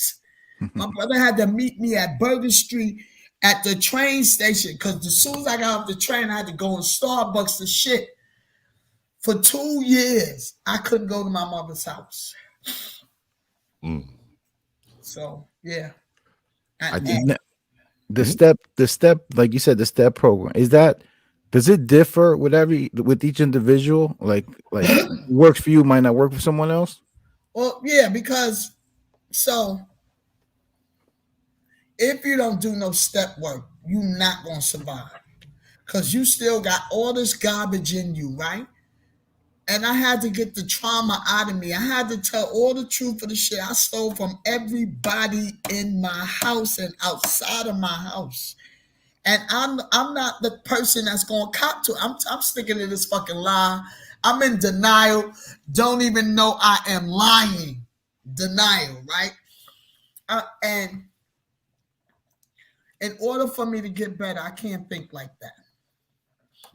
My brother had to meet me at Burger Street at the train station because as soon as I got off the train, I had to go in Starbucks to shit. For 2 years, I couldn't go to my mother's house. So, yeah. The step, like you said, the step program, is that Does it differ with each individual? Like works for you might not work for someone else? Well, yeah, because so if you don't do no step work, you're not gonna survive. Cause you still got all this garbage in you, right? And I had to get the trauma out of me. I had to tell all the truth of the shit I stole from everybody in my house and outside of my house. And I'm not the person that's going to cop to it. I'm sticking to this fucking lie. I'm in denial. Don't even know I am lying. Denial, right? And in order for me to get better, I can't think like that.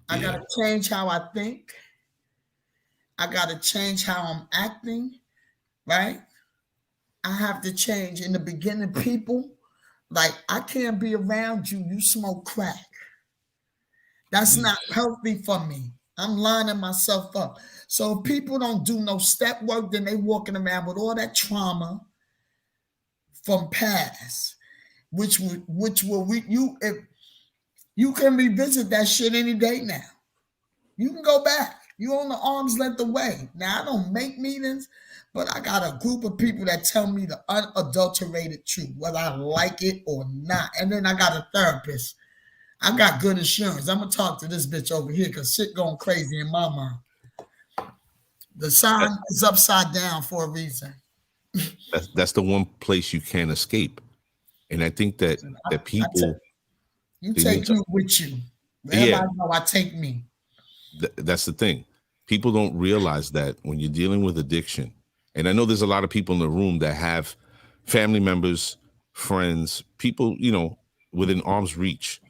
I got to change how I think. I got to change how I'm acting, right? I have to change. In the beginning, people, like, I can't be around you. You smoke crack. That's not healthy for me. I'm lining myself up. So if people don't do no step work, then they walking around with all that trauma from past, which will if you can revisit that shit any day now. You can go back. You on the arm's length away. Now, I don't make meetings, but I got a group of people that tell me the unadulterated truth, whether I like it or not. And then I got a therapist. I got good insurance. I'm going to talk to this bitch over here because shit going crazy in my mind. The sign is upside down for a reason. That's the one place you can't escape. And I think that people... You take you with you. Everybody know I take me. That's the thing. People don't realize that when you're dealing with addiction, and I know there's a lot of people in the room that have family members, friends, people, within arm's reach.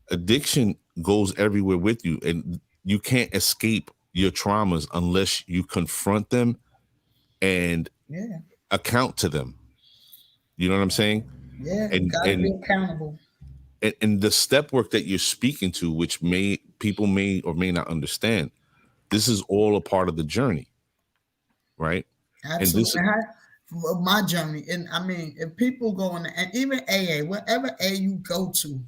Addiction goes everywhere with you, and you can't escape your traumas unless you confront them and account to them. You know what I'm saying? Yeah, you gotta be accountable. And the step work that you're speaking to, which people may or may not understand, this is all a part of the journey, right? Absolutely. And my journey, and I mean, if people go in, and even AA, whatever AA you go to,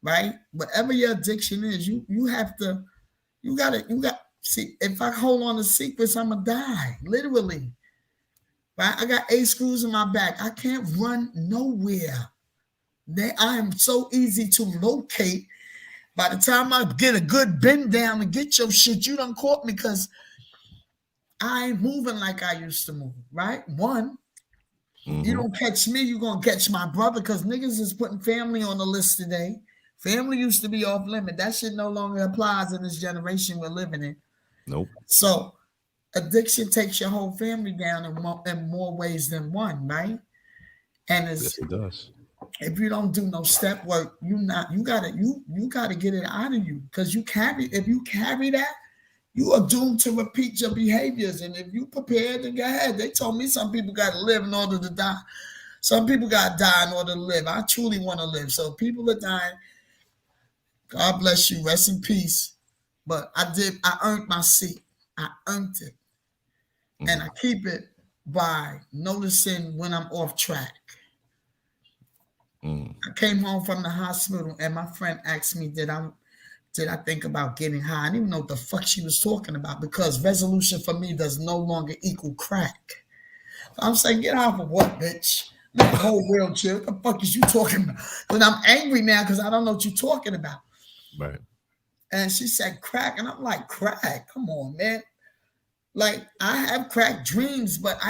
right? Whatever your addiction is, you got see. If I hold on to secrets, I'm gonna die, literally. Right? I got 8 screws in my back. I can't run nowhere. I am so easy to locate. By the time I get a good bend down and get your shit, you done caught me because I ain't moving like I used to move, right? One, you don't catch me, you going to catch my brother because niggas is putting family on the list today. Family used to be off limit. That shit no longer applies in this generation we're living in. Nope. So addiction takes your whole family down in more ways than one, right? And yes, it does. If you don't do no step work, you gotta get it out of you because if you carry that, you are doomed to repeat your behaviors. And if you prepared to go ahead, they told me some people got to live in order to die. Some people got to die in order to live. I truly want to live. So people are dying. God bless you. Rest in peace. But I earned my seat. I earned it. And I keep it by noticing when I'm off track. I came home from the hospital and my friend asked me, did I think about getting high? I didn't even know what the fuck she was talking about because resolution for me does no longer equal crack. I'm saying, get off of what, bitch? That whole wheelchair. What the fuck is you talking about? But I'm angry now because I don't know what you're talking about. Right. And she said crack. And I'm like, crack? Come on, man. Like, I have crack dreams, but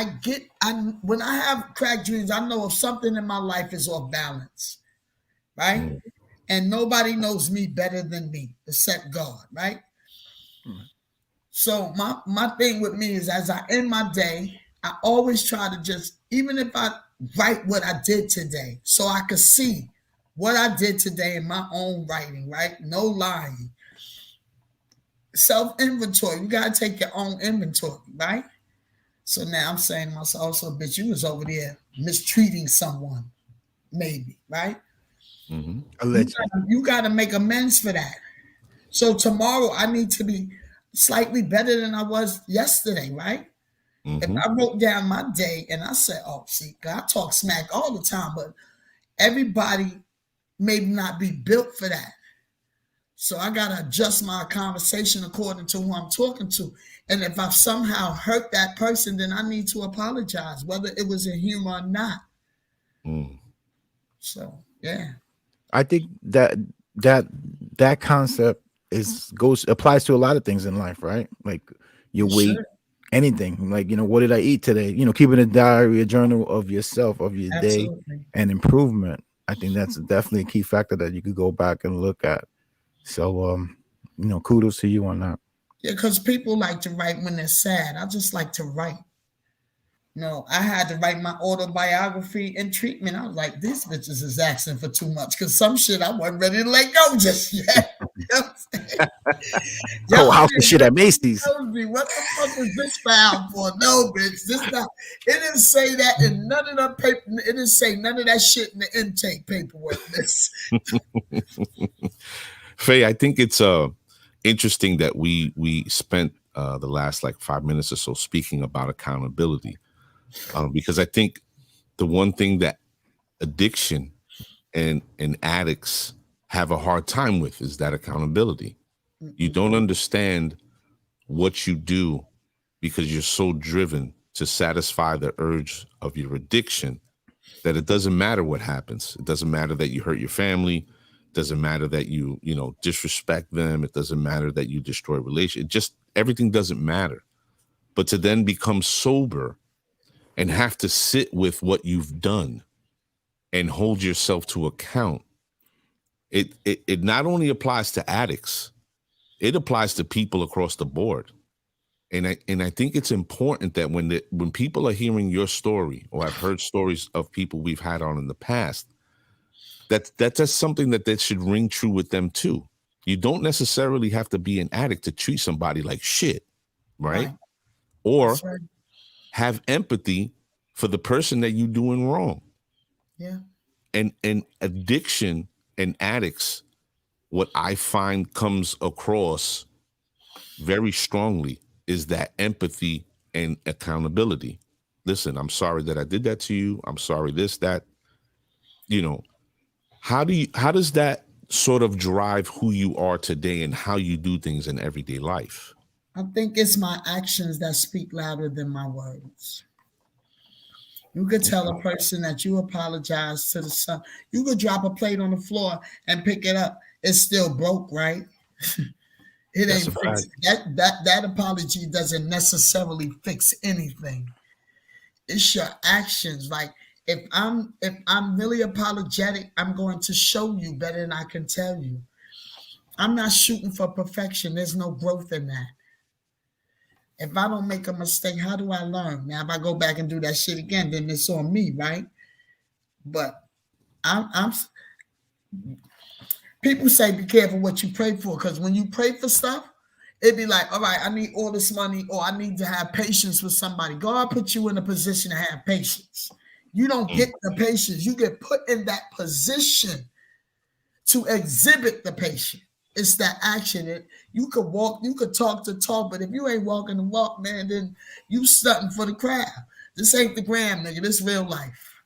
when I have crack dreams, I know if something in my life is off balance, right? And nobody knows me better than me, except God, right? So my thing with me is as I end my day, I always try to just, even if I write what I did today, so I could see what I did today in my own writing, right? No lying. Self-inventory. You got to take your own inventory, right? So now I'm saying to myself, so bitch, you was over there mistreating someone, maybe, right? You got to make amends for that. So tomorrow I need to be slightly better than I was yesterday, right? If I wrote down my day and I said, oh, see, I talk smack all the time, but everybody may not be built for that. So I got to adjust my conversation according to who I'm talking to. And if I've somehow hurt that person, then I need to apologize, whether it was in humor or not. So, yeah. I think that concept applies to a lot of things in life, right? Like your weight, anything. Like, what did I eat today? Keeping a diary, a journal of yourself, of your day, and improvement. I think that's definitely a key factor that you could go back and look at. So, kudos to you on that. Yeah, because people like to write when they're sad. I just like to write. I had to write my autobiography in treatment. I was like, these bitches is asking for too much because some shit I wasn't ready to let go just yet. How's the shit at Macy's? What the fuck is this found for? No, bitch. This not. It didn't say that in none of the paper. It didn't say none of that shit in the intake paperwork. Fay, I think it's interesting that we spent the last 5 minutes or so speaking about accountability. Because I think the one thing that addiction and addicts have a hard time with is that accountability. You don't understand what you do because you're so driven to satisfy the urge of your addiction that it doesn't matter what happens. It doesn't matter that you hurt your family. It doesn't matter that you disrespect them. It doesn't matter that you destroy relationships. Everything doesn't matter. But to then become sober and have to sit with what you've done and hold yourself to account. It not only applies to addicts, it applies to people across the board. And I think it's important that when people are hearing your story, or I've heard stories of people we've had on in the past, that's something that should ring true with them too. You don't necessarily have to be an addict to treat somebody like shit, right? Or have empathy for the person that you're doing wrong. Yeah. And addiction and addicts, what I find comes across very strongly is that empathy and accountability. Listen, I'm sorry that I did that to you. I'm sorry this, that. How does that sort of drive who you are today and how you do things in everyday life? I think it's my actions that speak louder than my words. You could tell a person that you apologize to the sun. You could drop a plate on the floor and pick it up. It's still broke, right? It ain't fixed. That apology doesn't necessarily fix anything. It's your actions. Like if I'm really apologetic, I'm going to show you better than I can tell you. I'm not shooting for perfection. There's no growth in that. If I don't make a mistake, how do I learn? Now, if I go back and do that shit again, then it's on me, right? But I'm people say be careful what you pray for, because when you pray for stuff, it'd be like, all right, I need all this money, or I need to have patience with somebody. God put you in a position to have patience. You don't get the patience. You get put in that position to exhibit the patience. It's that action. You could walk, you could talk the talk, but if you ain't walking the walk, man, then you stunting for the crowd. This ain't the gram, nigga. This real life.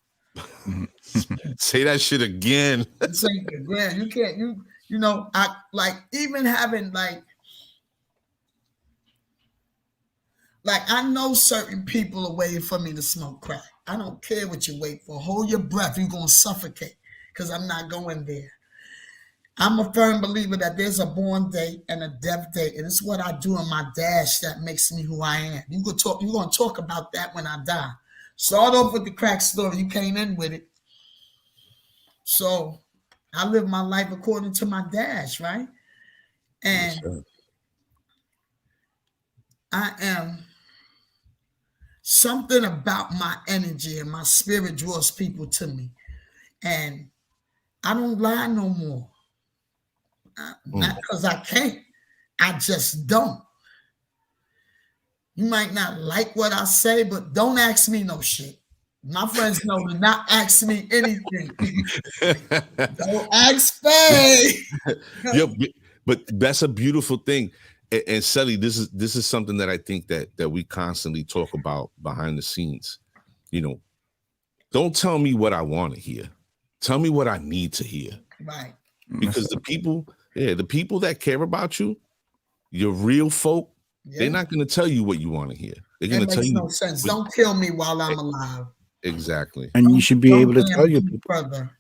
Say that shit again. This ain't the gram. You can't, you know, I like even having like I know certain people are waiting for me to smoke crack. I don't care what you wait for. Hold your breath. You're going to suffocate because I'm not going there. I'm a firm believer that there's a born date and a death date, and it's what I do in my dash that makes me who I am. You're going to talk about that when I die. Start off with the crack story. You came in with it. So I live my life according to my dash, right? And yes, I am something about my energy and my spirit draws people to me. And I don't lie no more. Not because I can't. I just don't. You might not like what I say, but don't ask me no shit. My friends know to not ask me anything. Don't ask Fay. Yeah, but that's a beautiful thing. And Sally, this is something that I think that we constantly talk about behind the scenes. You know, don't tell me what I want to hear. Tell me what I need to hear. Right. Because the people Yeah, the people that care about you, your real folk, they're not going to tell you what you want to hear. They're going to tell you. That makes no sense. Don't kill me while I'm alive. Exactly. And you should be able to tell your people. Brother.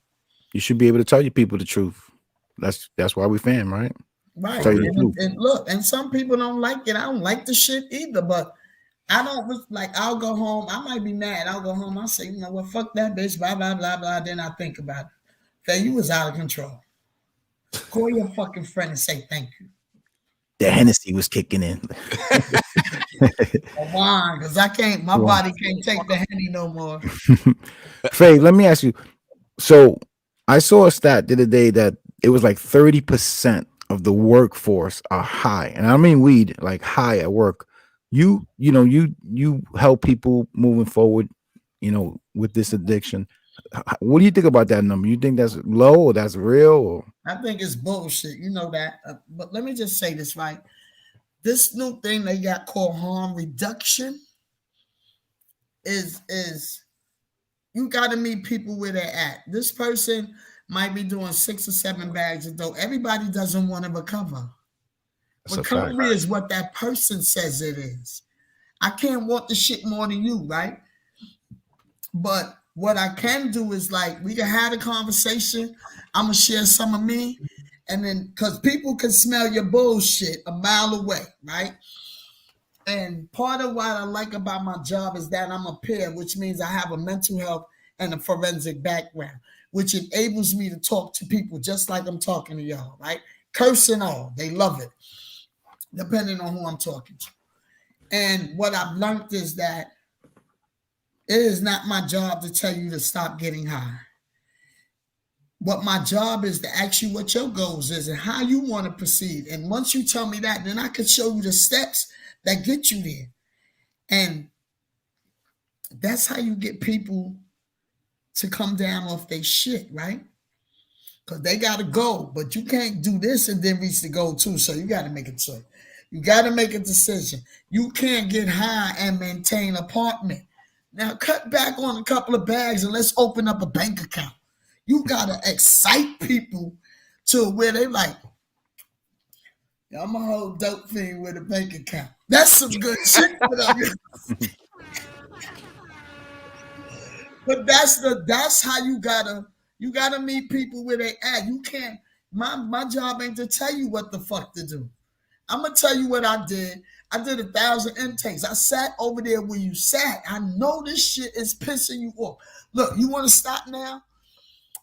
You should be able to tell your people the truth. That's why we fam, right? Right. Tell you the truth. And look, and some people don't like it. I don't like the shit either, but I don't like. I'll go home. I might be mad. I'll go home. I'll say, you know what, fuck that bitch, blah, blah, blah, blah. Then I think about it. Fay, you was out of control. Call your fucking friend and say thank you. The Hennessy was kicking in. Wine, because I can't, my body can't take the Henny no more. Fay, let me ask you. So I saw a stat the other day that it was like 30% of the workforce are high. And I don't mean weed, like high at work. You help people moving forward, with this addiction. What do you think about that number? You think that's low or that's real? Or? I think it's bullshit. You know that. But let me just say this, right? This new thing they got called harm reduction is you got to meet people where they're at. This person might be doing 6 or 7 bags of dope. Everybody doesn't want to recover. Recovery is what that person says it is. I can't want the shit more than you, right? But what I can do is like, we can have a conversation. I'm going to share some of me. And then, because people can smell your bullshit a mile away, right? And part of what I like about my job is that I'm a peer, which means I have a mental health and a forensic background, which enables me to talk to people just like I'm talking to y'all, right? Curse and all. They love it, depending on who I'm talking to. And what I've learned is that it is not my job to tell you to stop getting high. What my job is to ask you what your goals is and how you want to proceed. And once you tell me that, then I can show you the steps that get you there. And that's how you get people to come down off their shit, right? Because they got to go, but you can't do this and then reach the goal too. So you got to make a choice. You got to make a decision. You can't get high and maintain an apartment. Now cut back on a couple of bags and let's open up a bank account. You got to excite people to where they like, I'm a whole dope thing with a bank account. That's some good shit for them. But that's how you gotta meet people where they at. You can't, my job ain't to tell you what the fuck to do. I'm gonna tell you what I did. I did 1,000 intakes. I sat over there where you sat. I know this shit is pissing you off. Look, you want to stop now?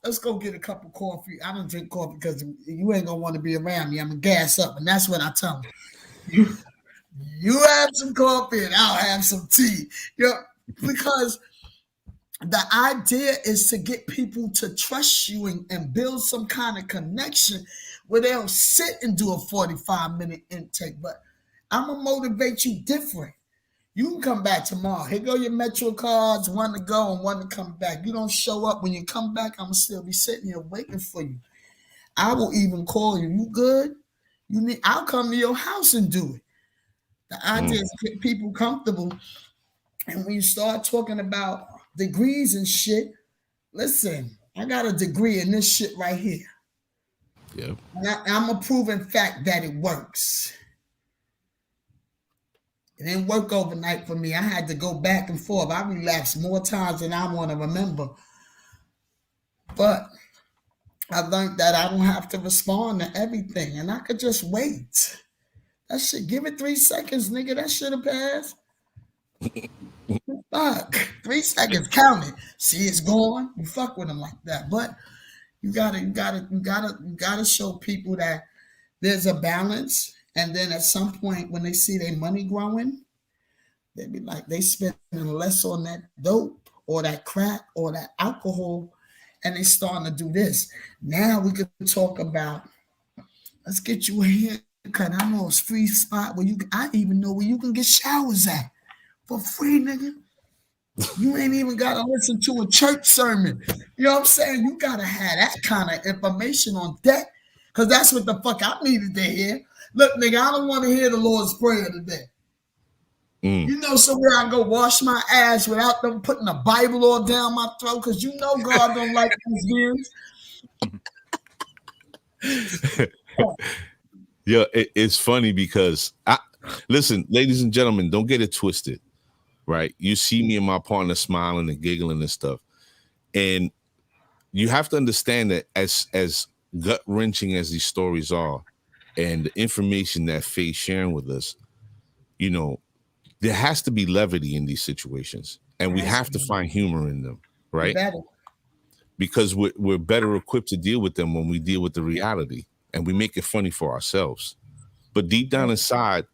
Let's go get a cup of coffee. I don't drink coffee because you ain't gonna want to be around me. I'm gonna gas up, and that's what I tell them. You have some coffee, and I'll have some tea. Because the idea is to get people to trust you and build some kind of connection where they'll sit and do a 45-minute intake. But I'm gonna motivate you different. You can come back tomorrow. Here go your Metro cards, one to go and one to come back. You don't show up. When you come back, I'm going to still be sitting here waiting for you. I will even call you. You good? I'll come to your house and do it. The idea is to get people comfortable. And when you start talking about degrees and shit, listen, I got a degree in this shit right here. Yep. And I'm a proven fact that it works. It didn't work overnight for me. I had to go back and forth. I relapsed more times than I want to remember. But I learned that I don't have to respond to everything. And I could just wait. That shit, give it 3 seconds, nigga. That should have passed. Fuck. 3 seconds, count it. See, it's gone. You fuck with them like that. But you gotta show people that there's a balance. And then at some point, when they see their money growing, they be like, they spending less on that dope or that crack or that alcohol, and they starting to do this. Now we could talk about, let's get you a haircut. I know it's free spot where I even know where you can get showers at for free, nigga. You ain't even got to listen to a church sermon. You know what I'm saying? You got to have that kind of information on deck, because that's what the fuck I needed to hear. Look, nigga, I don't want to hear the Lord's Prayer today. You know somewhere I go wash my ass without them putting a Bible all down my throat, because you know God don't like these views. Yeah, it's funny because listen, ladies and gentlemen, don't get it twisted, right? You see me and my partner smiling and giggling and stuff, and you have to understand that as gut wrenching as these stories are, and the information that Faye's sharing with us, you know, there has to be levity in these situations, and we have to find humor in them, right? Because we're better equipped to deal with them when we deal with the reality, and we make it funny for ourselves. But deep down inside,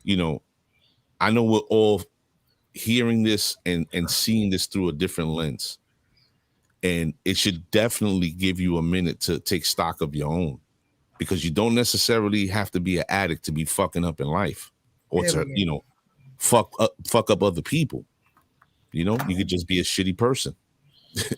you know, I know we're all hearing this and seeing this through a different lens. And it should definitely give you a minute to take stock of your own, because you don't necessarily have to be an addict to be fucking up in life, or to, you know, fuck up other people. You know, you could just be a shitty person.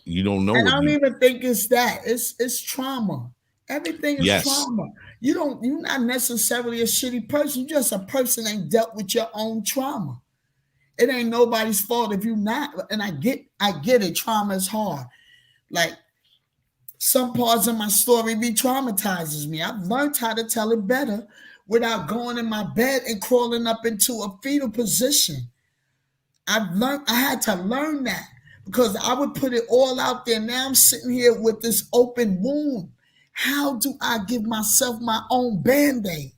You don't know. And I don't even think it's that. It's trauma. Everything is trauma. You're not necessarily a shitty person. You're just a person that ain't dealt with your own trauma. It ain't nobody's fault if you're not. And I get it. Trauma is hard. Like, some parts of my story re-traumatizes me. I've learned how to tell it better without going in my bed and crawling up into a fetal position. I had to learn that, because I would put it all out there. Now I'm sitting here with this open wound. How do I give myself my own Band-Aid?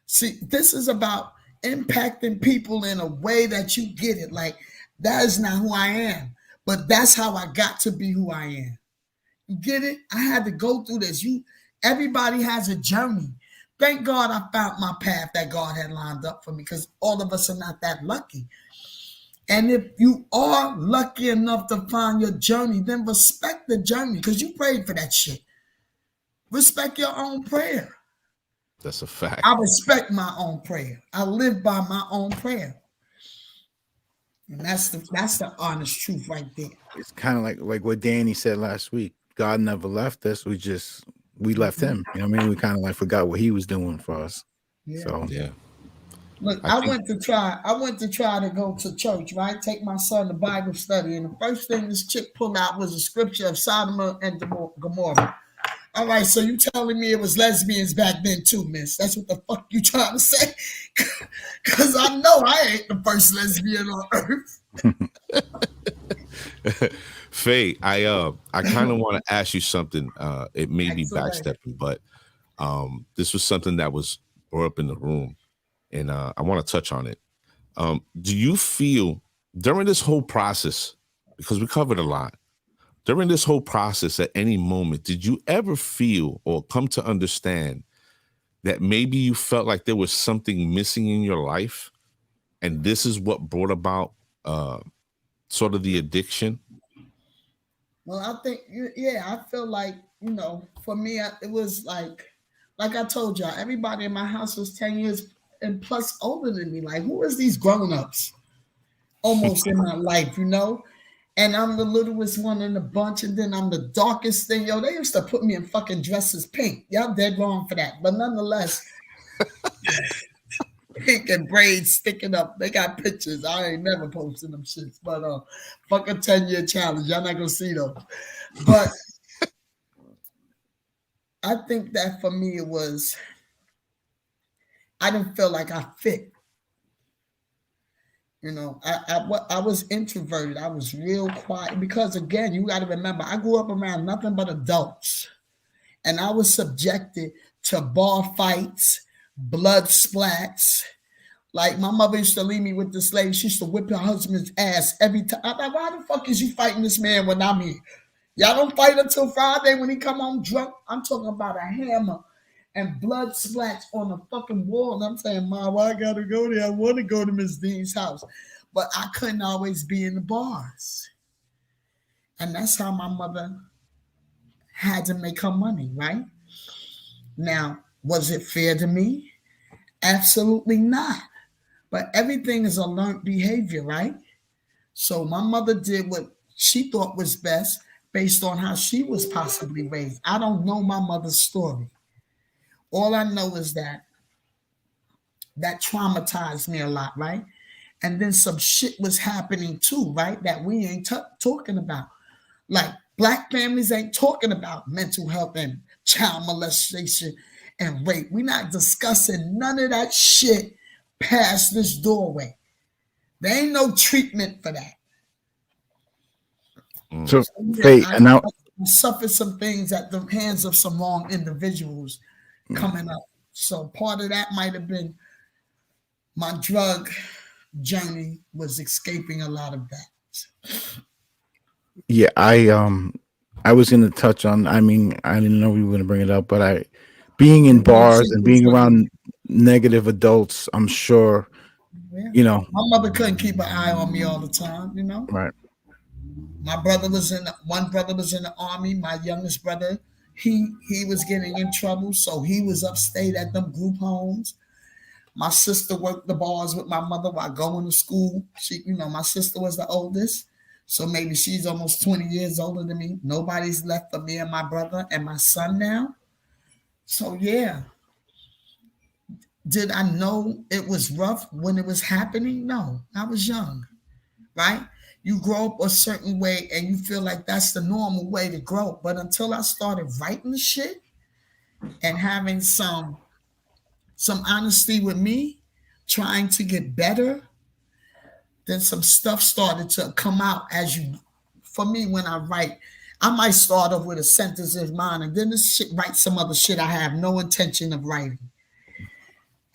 See, this is about impacting people in a way that you get it. Like, that is not who I am, but that's how I got to be who I am. You get it? I had to go through this. Everybody has a journey. Thank God I found my path that God had lined up for me, because all of us are not that lucky. And if you are lucky enough to find your journey, then respect the journey, because you prayed for that shit. Respect your own prayer. That's a fact. I respect my own prayer. I live by my own prayer. And that's the honest truth right there. It's kind of like what Danny said last week. God never left us. We left him. You know what I mean? We kind of like forgot what he was doing for us. Yeah. So yeah. Look, I went to try to go to church, right? Take my son to Bible study. And the first thing this chick pulled out was a scripture of Sodom and Gomorrah. All right, so you telling me it was lesbians back then too, miss? That's what the fuck you trying to say? Because I know I ain't the first lesbian on earth. Faye, I kind of want to ask you something. It may be backstepping, but this was something that was brought up in the room, and I want to touch on it. Do you feel during this whole process, because we covered a lot, during this whole process, at any moment, did you ever feel or come to understand that maybe you felt like there was something missing in your life, and this is what brought about sort of the addiction? Well, I think, yeah, I feel like, you know, for me, it was like I told y'all, everybody in my house was 10 years and plus older than me. Like, who is these grown-ups almost in my life, you know? And I'm the littlest one in the bunch, and then I'm the darkest thing. Yo, they used to put me in fucking dresses pink. Y'all dead wrong for that. But nonetheless, pink and braids sticking up. They got pictures. I ain't never posting them shits. But fucking 10-year challenge. Y'all not gonna see those. But I think that for me it was, I didn't feel like I fit. You know, I was introverted. I was real quiet because, again, you got to remember, I grew up around nothing but adults, and I was subjected to bar fights, blood splats. Like, my mother used to leave me with this lady. She used to whip her husband's ass every time. I'm like, why the fuck is you fighting this man when I'm here? Y'all don't fight until Friday when he come home drunk. I'm talking about a hammer and blood splats on the fucking wall. And I'm saying, Ma, why I gotta go there? I want to go to Miss Dean's house. But I couldn't always be in the bars. And that's how my mother had to make her money, right? Now, was it fair to me? Absolutely not. But everything is a learned behavior, right? So my mother did what she thought was best based on how she was possibly raised. I don't know my mother's story. All I know is that traumatized me a lot, right? And then some shit was happening too, right? That we ain't talking about. Like, Black families ain't talking about mental health and child molestation and rape. We're not discussing none of that shit past this doorway. There ain't no treatment for that. So, Yeah, Fay, and now, I suffered some things at the hands of some wrong individuals coming up. So part of that might have been my drug journey was escaping a lot of that. yeah, I was going to touch on. I mean, I didn't know we were going to bring it up, but being in bars and being around negative adults, I'm sure, Yeah. you know. My mother couldn't keep an eye on me all the time, you know. Right. My brother was one brother was in the army. My youngest brother, he was getting in trouble, so he was upstate at them group homes. My sister worked the bars with my mother while going to school. She, my sister was the oldest, so maybe she's almost 20 years older than me. Nobody's left for me and my brother and my son now. So yeah. Did I know it was rough when it was happening? No, I was young, right? You grow up a certain way and you feel like that's the normal way to grow. But until I started writing the shit and having some honesty with me, trying to get better, then some stuff started to come out for me, when I write, I might start off with a sentence in mind and then write some other shit I have no intention of writing.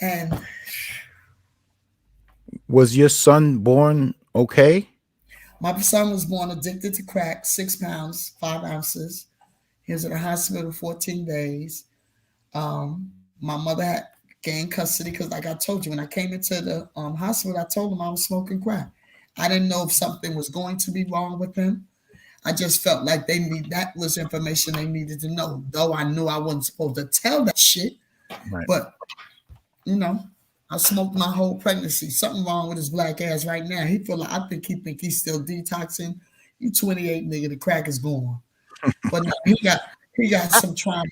And was your son born okay? My son was born addicted to crack, 6 pounds, 5 ounces. He was in the hospital 14 days. My mother had gained custody because, like I told you, when I came into the hospital, I told him I was smoking crack. I didn't know if something was going to be wrong with him. I just felt like that was information they needed to know, though I knew I wasn't supposed to tell that shit. Right. But, I smoked my whole pregnancy. Something wrong with his black ass right now. I think he's still detoxing. You 28, nigga, the crack is gone. But no, he got some trauma.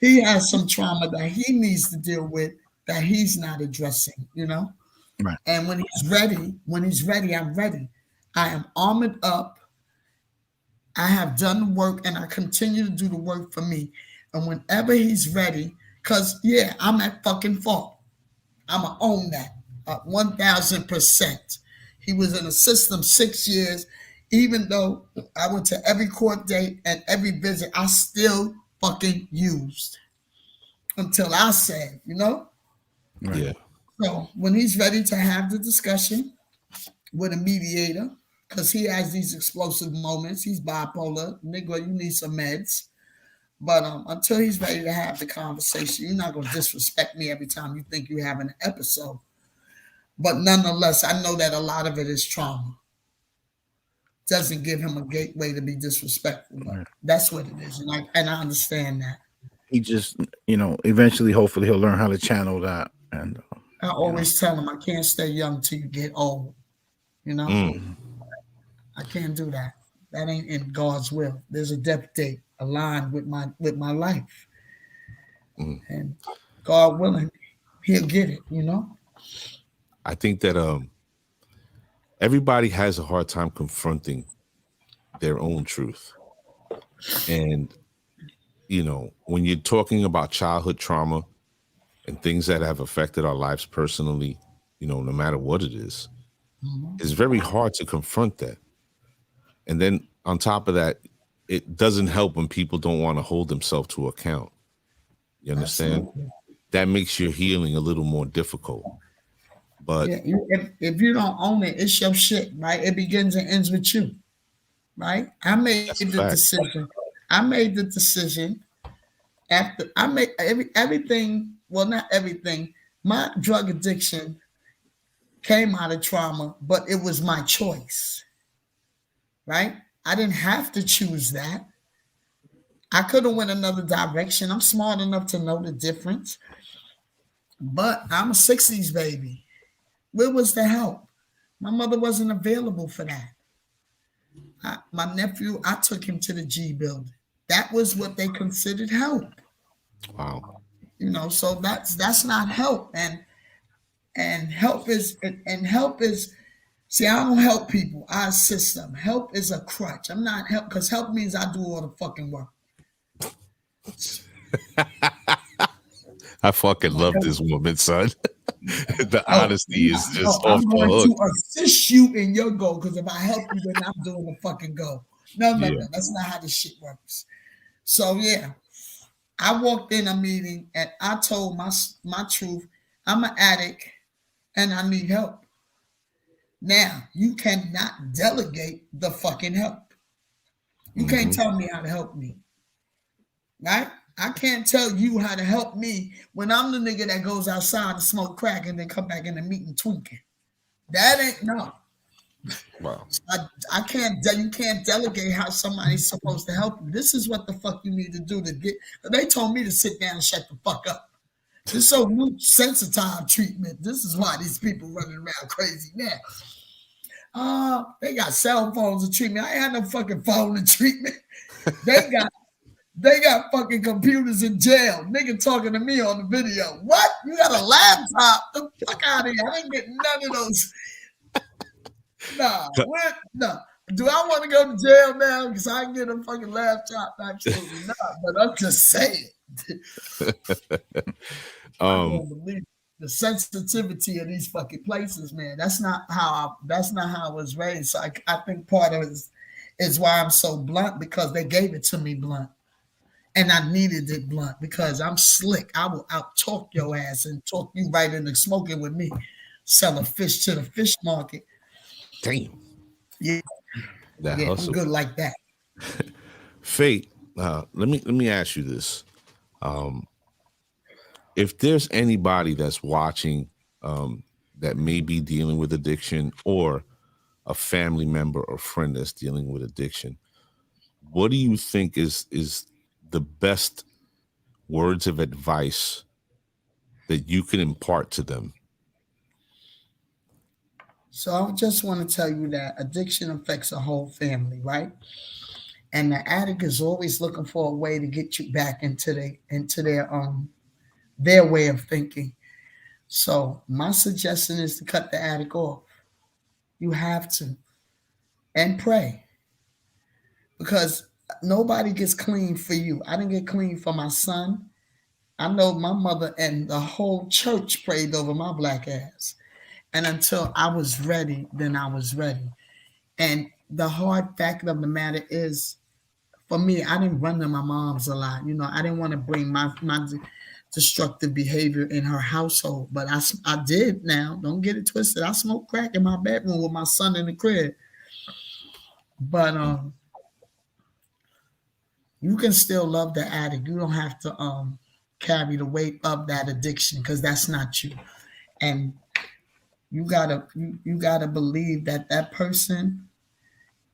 He has some trauma that he needs to deal with that he's not addressing, Right. And when he's ready, I'm ready. I am armored up. I have done the work and I continue to do the work for me. And whenever he's ready, because I'm at fucking fault. I'm going to own that 1,000%. He was in the system 6 years. Even though I went to every court date and every visit, I still fucking used until I said, Right. Yeah. So when he's ready to have the discussion with a mediator, because he has these explosive moments, he's bipolar. Nigga, you need some meds. But until he's ready to have the conversation, you're not going to disrespect me every time you think you're having an episode. But nonetheless, I know that a lot of it is trauma. Doesn't give him a gateway to be disrespectful. But that's what it is. And I understand that. He just, eventually, hopefully he'll learn how to channel that. And I always tell him I can't stay young till you get old. I can't do that. That ain't in God's will. There's a death date aligned with my life. And God willing, he'll get it, I think that everybody has a hard time confronting their own truth. And, when you're talking about childhood trauma and things that have affected our lives personally, no matter what it is, it's very hard to confront that. And then on top of that, it doesn't help when people don't want to hold themselves to account. You understand? Absolutely. That makes your healing a little more difficult. But if you don't own it, it's your shit, right? It begins and ends with you, right? I made the decision. I made the decision after I made everything. Well, not everything. My drug addiction came out of trauma, but it was my choice, right? I didn't have to choose that. I could have went another direction. I'm smart enough to know the difference. But I'm a 60s baby. Where was the help? My mother wasn't available for that. My nephew, I took him to the G building. That was what they considered help. Wow. So that's not help. And help is see, I don't help people. I assist them. Help is a crutch. I'm not help because help means I do all the fucking work. I fucking love this woman, son. The Oh, honesty is just no, off I'm the going hook. to assist you in your goal because if I help you, then I'm doing the fucking goal. No, Yeah. that's not how this shit works. So yeah, I walked in a meeting and I told my truth. I'm an addict and I need help. Now you cannot delegate the fucking help. You can't tell me how to help me, right? I can't tell you how to help me when I'm the nigga that goes outside to smoke crack and then come back in the meeting tweaking. That ain't no. Wow. I can't. You can't delegate how somebody's supposed to help you. This is what the fuck you need to do to get. They told me to sit down and shut the fuck up. This is so new sensitized treatment. This is why these people running around crazy now. They got cell phones to treat me. I ain't had no fucking phone to treat me. They got fucking computers in jail. Nigga talking to me on the video. What? You got a laptop? The fuck out of here. I ain't getting none of those. Nah. What? No. Do I want to go to jail now because I can get a fucking laptop? Absolutely not. But I'm just saying. I don't believe the sensitivity of these fucking places, man. That's not how I was raised. So I think part of it is why I'm so blunt, because they gave it to me blunt. And I needed it blunt because I'm slick. I will out-talk your ass and talk you right into smoking with me. Sell a fish to the fish market. Damn. Yeah. That yeah, hustle. I'm good like that. Faye, let me ask you this. If there's anybody that's watching that may be dealing with addiction, or a family member or friend that's dealing with addiction, what do you think is the best words of advice that you can impart to them? So I just want to tell you that addiction affects a whole family, right? And the addict is always looking for a way to get you back into their way of thinking. So my suggestion is to cut the addict off. You have to. And pray. Because nobody gets clean for you. I didn't get clean for my son. I know my mother and the whole church prayed over my black ass. And until I was ready, then I was ready. And the hard fact of the matter is, for me, I didn't run to my mom's a lot. You know, I didn't want to bring my destructive behavior in her household. But I did now. Don't get it twisted. I smoked crack in my bedroom with my son in the crib. But you can still love the addict. You don't have to carry the weight of that addiction, because that's not you. And you gotta believe that person,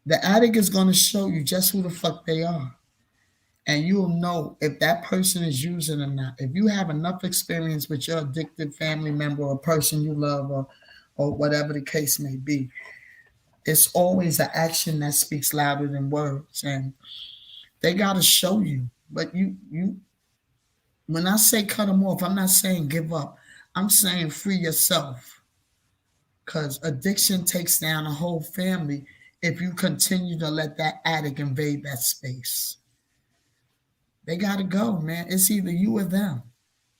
the addict, is gonna show you just who the fuck they are. And you'll know if that person is using or not. If you have enough experience with your addicted family member or person you love, or whatever the case may be, it's always an action that speaks louder than words. And they gotta show you. But you when I say cut them off, I'm not saying give up. I'm saying free yourself. Because addiction takes down a whole family if you continue to let that addict invade that space. They got to go, man. It's either you or them.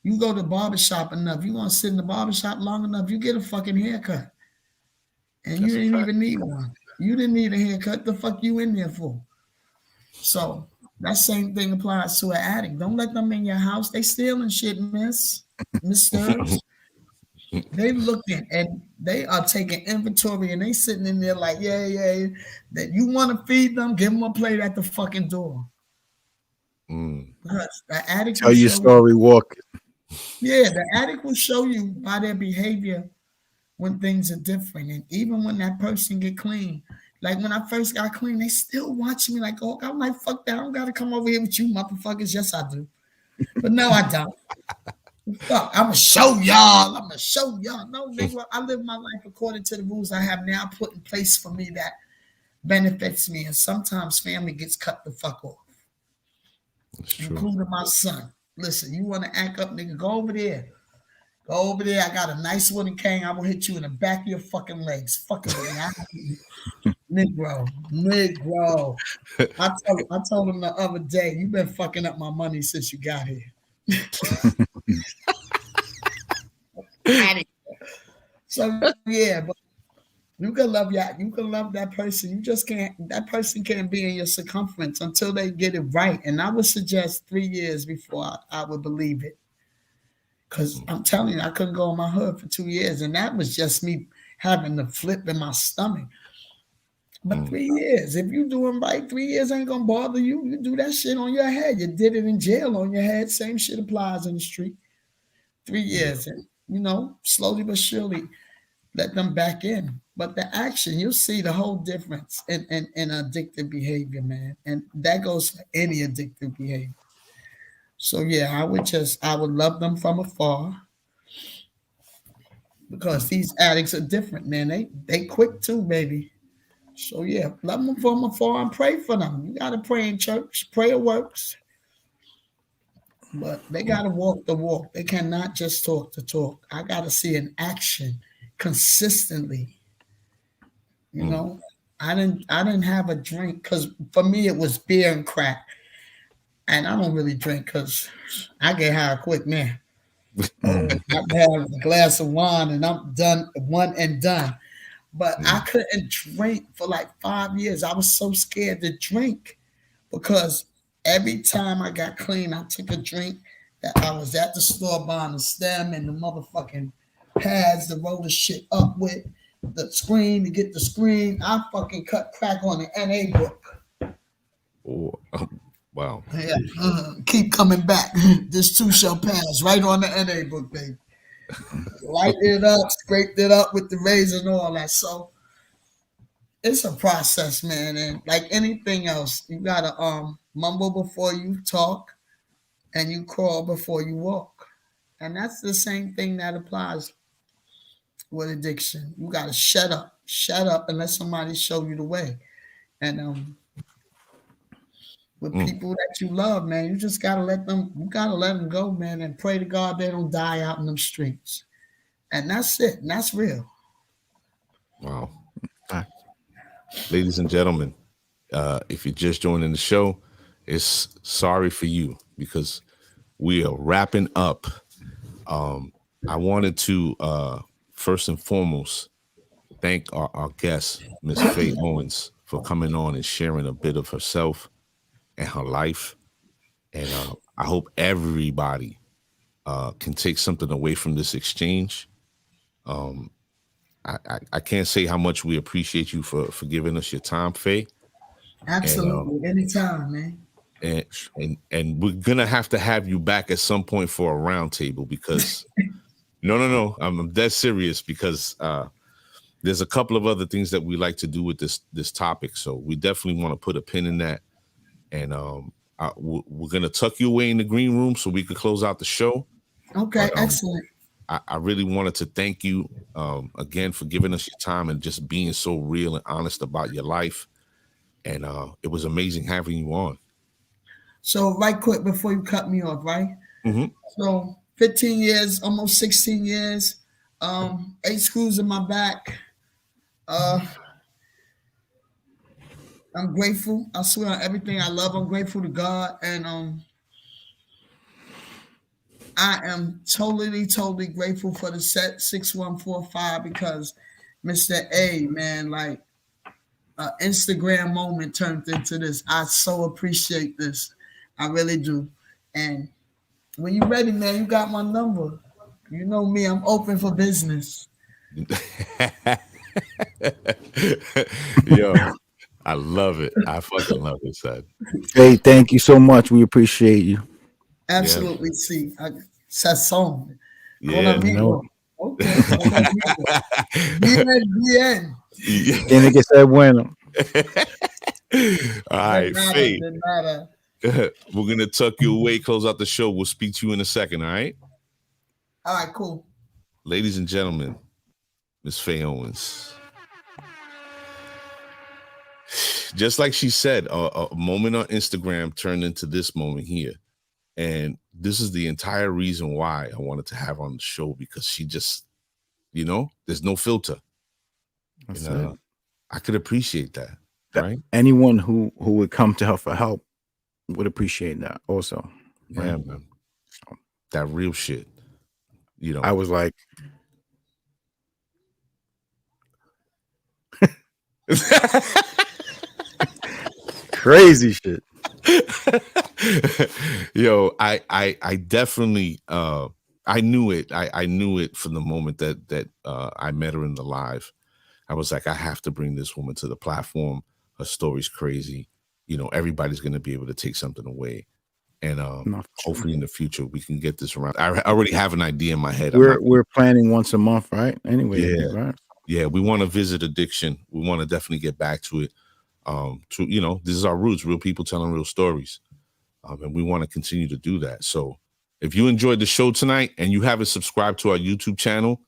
You go to the barbershop enough, you want to sit in the barbershop long enough, you get a fucking haircut. And you didn't even need one. You didn't need a haircut. The fuck you in there for? So that same thing applies to an addict. Don't let them in your house. They stealing shit, Miss Stirs. They looking and they are taking inventory, and they sitting in there like, yeah. That you want to feed them, give them a plate at the fucking door. Because the addict Tell your story, walk. Yeah, the addict will show you by their behavior when things are different. And even when that person get clean, like when I first got clean, they still watching me like, oh, I'm like, fuck that. I don't got to come over here with you motherfuckers. Yes, I do. But no, I don't. Fuck, I'm going to show y'all. No, nigga, I live my life according to the rules I have now put in place for me that benefits me. And sometimes family gets cut the fuck off. Including my son. Listen, you want to act up, nigga, go over there. Go over there. I got a nice wooden cane. I will hit you in the back of your fucking legs. Fucking Negro. I told him the other day, you've been fucking up my money since you got here. So yeah, but you can love you can love that person. You just can't. That person can't be in your circumference until they get it right. And I would suggest 3 years before I would believe it. Because I'm telling you, I couldn't go in my hood for 2 years, and that was just me having the flip in my stomach. But 3 years, if you doing right, 3 years ain't gonna bother you. You do that shit on your head. You did it in jail on your head. Same shit applies in the street. 3 years, and slowly but surely let them back in. But the action, you'll see the whole difference in addictive behavior, man. And that goes for any addictive behavior. So yeah, I would love them from afar because these addicts are different, man. They quick too, baby. So yeah, love them from afar and pray for them. You gotta pray in church. Prayer works. But they gotta walk the walk. They cannot just talk the talk. I gotta see an action consistently. I didn't have a drink because for me it was beer and crack. And I don't really drink because I get high quick, man. I have a glass of wine and I'm done, one and done. But I couldn't drink for like 5 years. I was so scared to drink because every time I got clean, I took a drink that I was at the store buying the stem and the motherfucking pads to roll the shit up with, the screen to get the screen. I fucking cut crack on the NA book. Oh, wow. Yeah, keep coming back. This too shall pass. Right on the NA book, baby. Light it up, scraped it up with the razor and all that. So it's a process, man. And like anything else, you gotta mumble before you talk and you crawl before you walk. And that's the same thing that applies with addiction. You gotta shut up and let somebody show you the way. And with people that you love, man, you just gotta let them go, man, and pray to God they don't die out in them streets. And that's it. And that's real. Wow. Ladies and gentlemen, if you're just joining the show, it's sorry for you because we are wrapping up. I wanted to first and foremost thank our guest, Miss Fay Owens, for coming on and sharing a bit of herself and her life. And I hope everybody can take something away from this exchange. I can't say how much we appreciate you for giving us your time, Fay. Absolutely. Anytime, man. And we're gonna have to have you back at some point for a round table because no, I'm dead serious because there's a couple of other things that we like to do with this topic. So we definitely want to put a pin in that. And we're gonna tuck you away in the green room so we could close out the show. Okay, but, excellent. I really wanted to thank you again for giving us your time and just being so real and honest about your life. And it was amazing having you on. So right quick before you cut me off, right? Mm-hmm. So 15 years, almost 16 years, 8 screws in my back. I'm grateful. I swear on everything I love. I'm grateful to God. And I am totally grateful for the set 6145 because Mr. A, man, like Instagram moment turned into this. I so appreciate this. I really do. And when you're ready, man, you got my number. You know me, I'm open for business. Yo, I love it. I fucking love it, son. Hey, thank you so much. We appreciate you. Absolutely. See, Sasson. Yeah. No. Okay. Bien. Tiene que ser bueno. All right, Fay. We're gonna tuck you away, close out the show. We'll speak to you in a second. All right. All right, cool. Ladies and gentlemen, Miss Fay Owens. Just like she said, a moment on Instagram turned into this moment here. And this is the entire reason why I wanted to have her on the show, because she just, there's no filter. And, I could appreciate that. Right? Anyone who would come to her for help would appreciate that also. Right? Yeah, man. That real shit. I was like, Crazy shit. Yo, I definitely I knew it. I knew it from the moment that I met her in the live. I was like, I have to bring this woman to the platform. Her story's crazy. You know, everybody's going to be able to take something away. And hopefully in the future we can get this around. I already have an idea in my head. We're planning once a month, right? Anyway, yeah, right? Yeah, we want to visit addiction. We want to definitely get back to it. This is our roots, real people telling real stories. And we want to continue to do that. So if you enjoyed the show tonight and you haven't subscribed to our YouTube channel,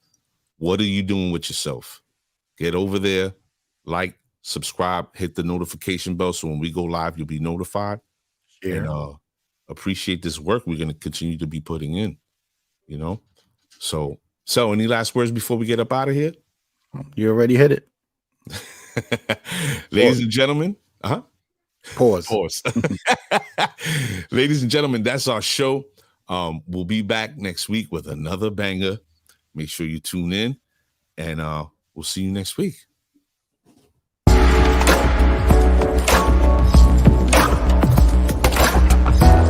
what are you doing with yourself? Get over there, like, subscribe, hit the notification bell so when we go live, you'll be notified. Share. And appreciate this work we're going to continue to be putting in, you know? So any last words before we get up out of here? You already hit it. Ladies and gentlemen, Pause. Ladies and gentlemen, that's our show. We'll be back next week with another banger. Make sure you tune in, and we'll see you next week.